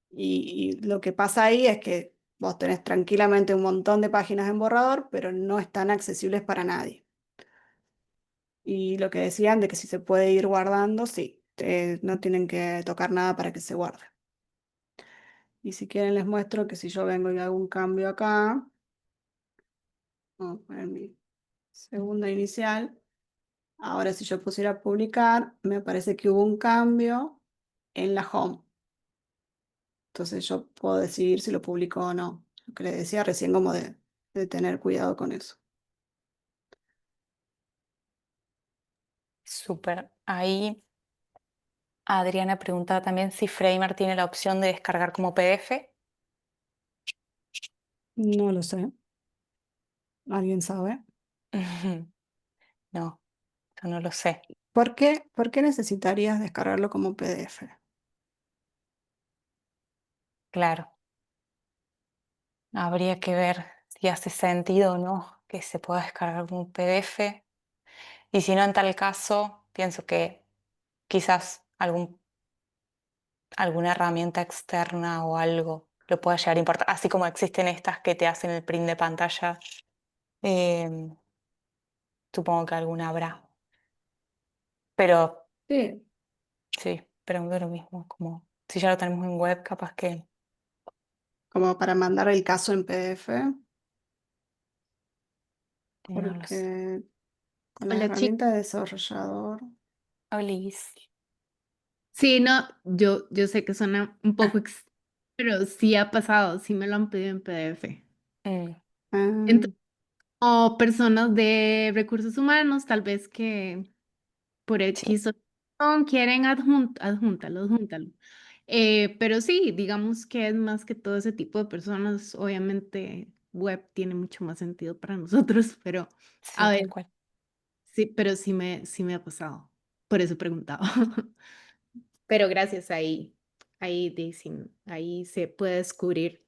Y lo que pasa ahí es que vos tenés tranquilamente un montón de páginas en borrador, pero no están accesibles para nadie. Y lo que decían de que si se puede ir guardando, sí, no tienen que tocar nada para que se guarde. Y si quieren les muestro que si yo vengo y hago un cambio acá, vamos a poner mi segunda inicial. Ahora, si yo pusiera publicar, me parece que hubo un cambio en la home. Entonces yo puedo decidir si lo publico o no. Lo que le decía recién, como de tener cuidado con eso. Súper. Ahí Adriana preguntaba también si Framer tiene la opción de descargar como PDF. No lo sé. ¿Alguien sabe? No, yo no lo sé. ¿Por qué necesitarías descargarlo como PDF? Claro, habría que ver si hace sentido o no que se pueda descargar un PDF. Y si no, en tal caso, pienso que quizás alguna herramienta externa o algo lo pueda llegar a importar. Así como existen estas que te hacen el print de pantalla, eh, supongo que alguna habrá. Pero Sí, sí, pero es lo mismo, como si ya lo tenemos en web, capaz que como para mandar el caso en PDF, no lo sé. porque con las Hola, chicos. herramientas de desarrollador. Olis. Sí, no, yo sé que suena un poco pero sí ha pasado, sí me lo han pedido en PDF. Mm, Ah, Entonces, o personas de recursos humanos, tal vez que por sí, X o razón quieren adjúntalo. Pero sí, digamos que es más que todo ese tipo de personas. Obviamente, web tiene mucho más sentido para nosotros, pero sí, a tal ver, cual. sí, pero sí me ha pasado. Por eso preguntaba. Pero gracias, ahí se puede descubrir.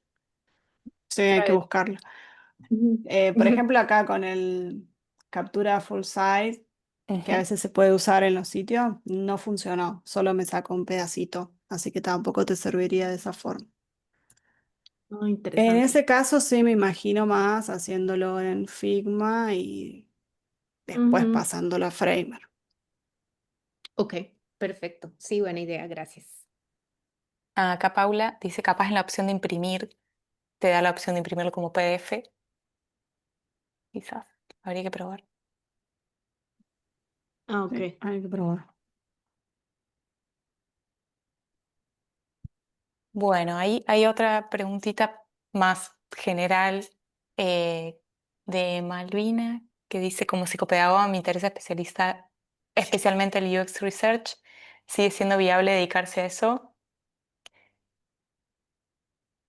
sí, hay que ¿Sabes? buscarlo. Ujú. Por ejemplo, acá con el captura full size, que a Ujú. veces se puede usar en los sitios, no funcionó, solo me sacó un pedacito, así que tampoco te serviría de esa forma. Oh, En interesante. ese caso sí me imagino más haciéndolo en Figma y después Ujú. pasándolo a Framer. Ok, perfecto. Sí, buena idea, gracias. Acá Paula dice, capaz en la opción de imprimir, te da la opción de imprimirlo como PDF, quizás. Habría que probar. Ah, ok. Sí, hay que probar. Bueno, ahí hay otra preguntita más general eh, de Malvina que dice, como psicopedagoga me interesa especializar especialmente el UX Research. ¿Sigue siendo viable dedicarse a eso?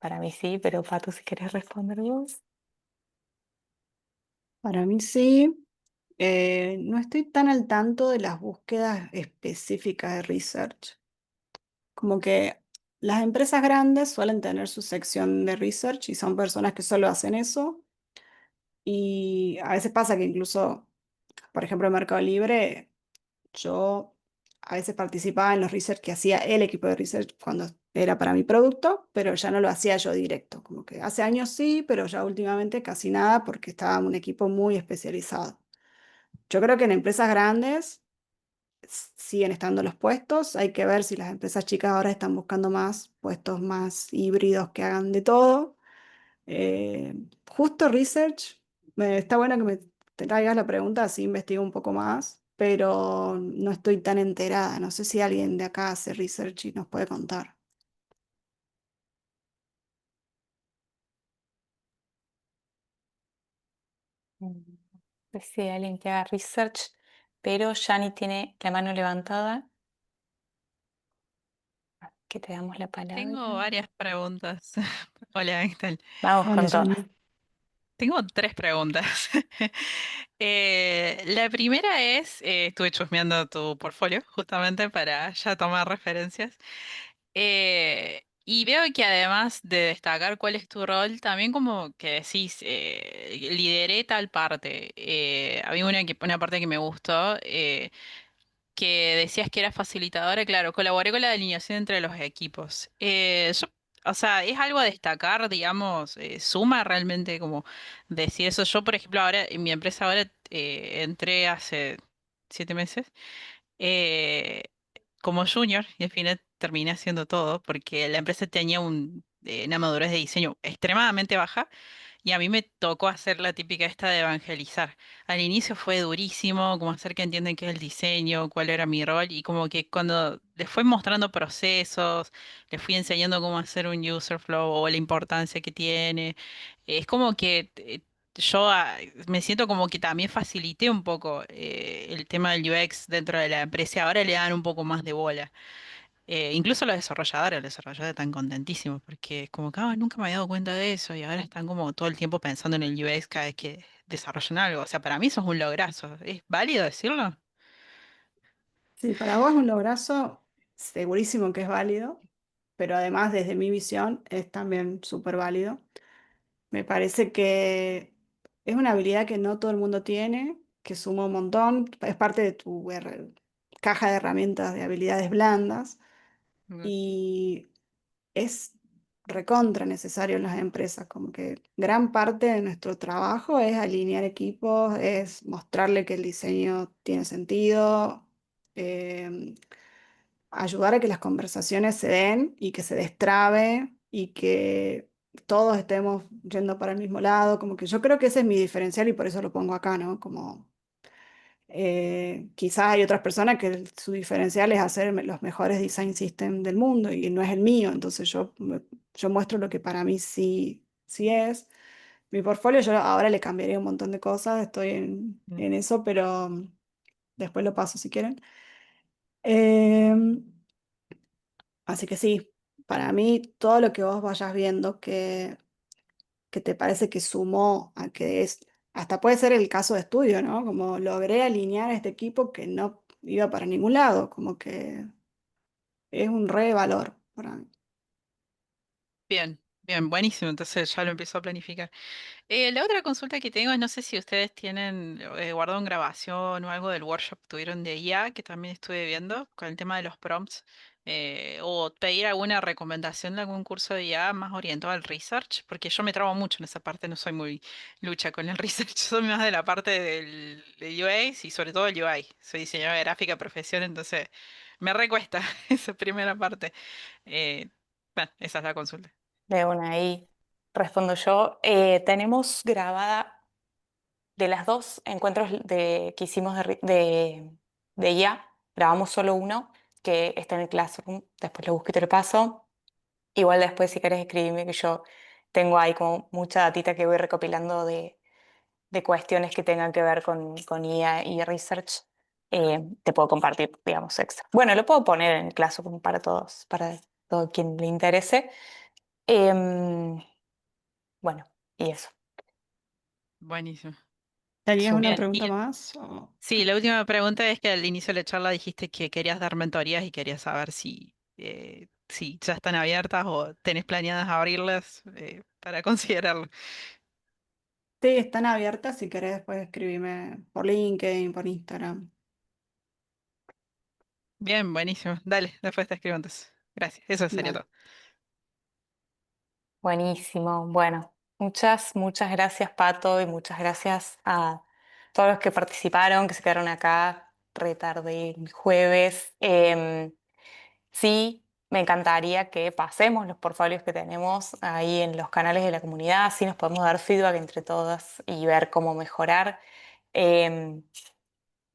Para mí sí, pero Pato, si querés responder vos. Para mí sí. No estoy tan al tanto de las búsquedas específicas de research. Como que las empresas grandes suelen tener su sección de research y son personas que solo hacen eso. Y a veces pasa que incluso, por ejemplo, en Mercado Libre, yo a veces participaba en los research que hacía el equipo de research cuando era para mi producto, pero ya no lo hacía yo directo. Como que hace años sí, pero ya últimamente casi nada porque estaba un equipo muy especializado. Yo creo que en empresas grandes siguen estando los puestos. Hay que ver si las empresas chicas ahora están buscando más puestos más híbridos que hagan de todo. Eh, Justo research, está bueno que me traigas la pregunta, así investigo un poco más, pero no estoy tan enterada. No sé si alguien de acá hace research y nos puede contar. Mm, No sé si hay alguien que haga research, pero Yani tiene la mano levantada, que te damos la palabra. Tengo varias preguntas. Hola, ¿qué tal? Vamos Hola, con todas. Jani. Tengo tres preguntas. La primera es, estuve chusmeando tu portfolio justamente para ya tomar referencias. Y veo que además de destacar cuál es tu rol, también como que decís, lideré tal parte. Había una parte que me gustó. Que decías que era facilitadora, claro, colaboré con la delineación entre los equipos. O sea, es algo a destacar, digamos, suma realmente como decir eso. Yo, por ejemplo, ahora en mi empresa ahora entré hace 7 meses eh, como junior y al final terminé haciendo todo porque la empresa tenía una madurez de diseño extremadamente baja y a mí me tocó hacer la típica esta de evangelizar. Al inicio fue durísimo, como hacer que entiendan qué es el diseño, cuál era mi rol, y como que cuando les fui mostrando procesos, les fui enseñando cómo hacer un user flow o la importancia que tiene, es como que yo me siento como que también facilité un poco el tema del UX dentro de la empresa. Ahora le dan un poco más de bola. Incluso los desarrolladores están contentísimos porque es como que nunca me había dado cuenta de eso y ahora están como todo el tiempo pensando en el UX cada vez que desarrollan algo. O sea, para mí eso es un lograzo. ¿Es válido decirlo? Sí, para vos es un lograzo, segurísimo que es válido, pero además desde mi visión es también súper válido. Me parece que es una habilidad que no todo el mundo tiene, que suma un montón, es parte de tu caja de herramientas de habilidades blandas Mm. y es recontra necesario en las empresas, como que gran parte de nuestro trabajo es alinear equipos, es mostrarle que el diseño tiene sentido, em, ayudar a que las conversaciones se den y que se destrabe y que todos estemos yendo para el mismo lado, como que yo creo que ese es mi diferencial y por eso lo pongo acá, ¿no? Como quizás hay otras personas que su diferencial es hacer los mejores design systems del mundo y no es el mío, entonces yo muestro lo que para mí sí es. Mi portfolio yo ahora le cambiaría un montón de cosas, estoy Mm. en eso, pero después lo paso si quieren. Em, Así que sí, para mí todo lo que vos vayas viendo que te parece que sumó a que es, hasta puede ser el caso de estudio, ¿no? Como logré alinear a este equipo que no iba para ningún lado, como que es un re valor para mí. Bien, bien, buenísimo. Entonces ya lo empiezo a planificar. La otra consulta que tengo es, no sé si ustedes tienen guardado en grabación o algo del workshop que tuvieron de IA, que también estuve viendo, con el tema de los prompts, o pedir alguna recomendación de algún curso de IA más orientado al research, porque yo me trabo mucho en esa parte, no soy muy lucha con el research, soy más de la parte del UX y sobre todo el UI. Soy diseñadora gráfica de profesión, entonces me recuesta esa primera parte. Eh, bueno, esa es la consulta. De una ahí respondo yo. Tenemos grabada de las dos encuentros que hicimos de IA, grabamos solo uno que está en el Classroom, después lo busco y te lo paso. Igual después si querés escribirme que yo tengo ahí como mucha datita que voy recopilando de cuestiones que tengan que ver con IA y research. Te puedo compartir, digamos, extra. Bueno, lo puedo poner en el Classroom para todos, para todo quien le interese. Em, bueno, y eso. Buenísimo. ¿Tenías una Súper. Bien. pregunta más? O- Sí, la última pregunta es que al inicio de la charla dijiste que querías dar mentorías y querías saber si ya están abiertas o tenés planeadas abrirlas para considerarlo. Sí, están abiertas, si querés después escribirme por LinkedIn, por Instagram. Bien, buenísimo. Dale, después te escribo entonces. Gracias. Eso sería Dale. todo. Buenísimo. Bueno, muchas gracias, Pato, y muchas gracias a todos los que participaron, que se quedaron acá re tarde el jueves. Sí, me encantaría que pasemos los portfolios que tenemos ahí en los canales de la comunidad, así nos podemos dar feedback entre todas y ver cómo mejorar. Em,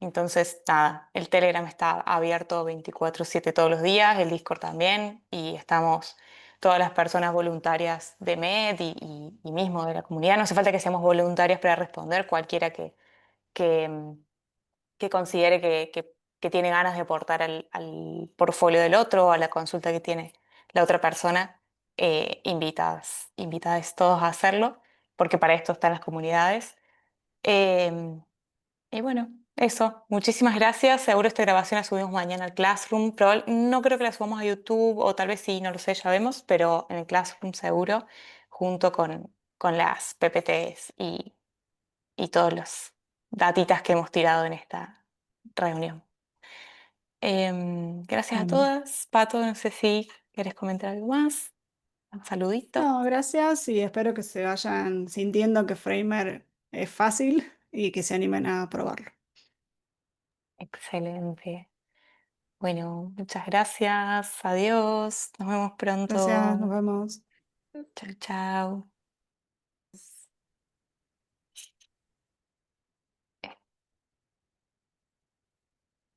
Entonces, nada, el Telegram está abierto 24/7 todos los días, el Discord también, y estamos todas las personas voluntarias de MED y mismo de la comunidad. No hace falta que seamos voluntarios para responder, cualquiera que, mm, que considere que tiene ganas de aportar al portfolio del otro o a la consulta que tiene la otra persona, invitadas todos a hacerlo, porque para esto están las comunidades. Em, y bueno, eso. Muchísimas gracias. Seguro esta grabación la subimos mañana al Classroom. No creo que la subamos a YouTube, o tal vez sí, no lo sé, ya vemos, pero en el Classroom seguro, junto con las PPTs y todos los datitas que hemos tirado en esta reunión. Gracias a Bueno. todas. Pato, no sé si quieres comentar algo más. Un saludito. No, gracias y espero que se vayan sintiendo que Framer es fácil y que se animen a probarlo. Excelente. Bueno, muchas gracias. Adiós. Nos vemos Gracias, nos pronto. vemos. Chao, chao.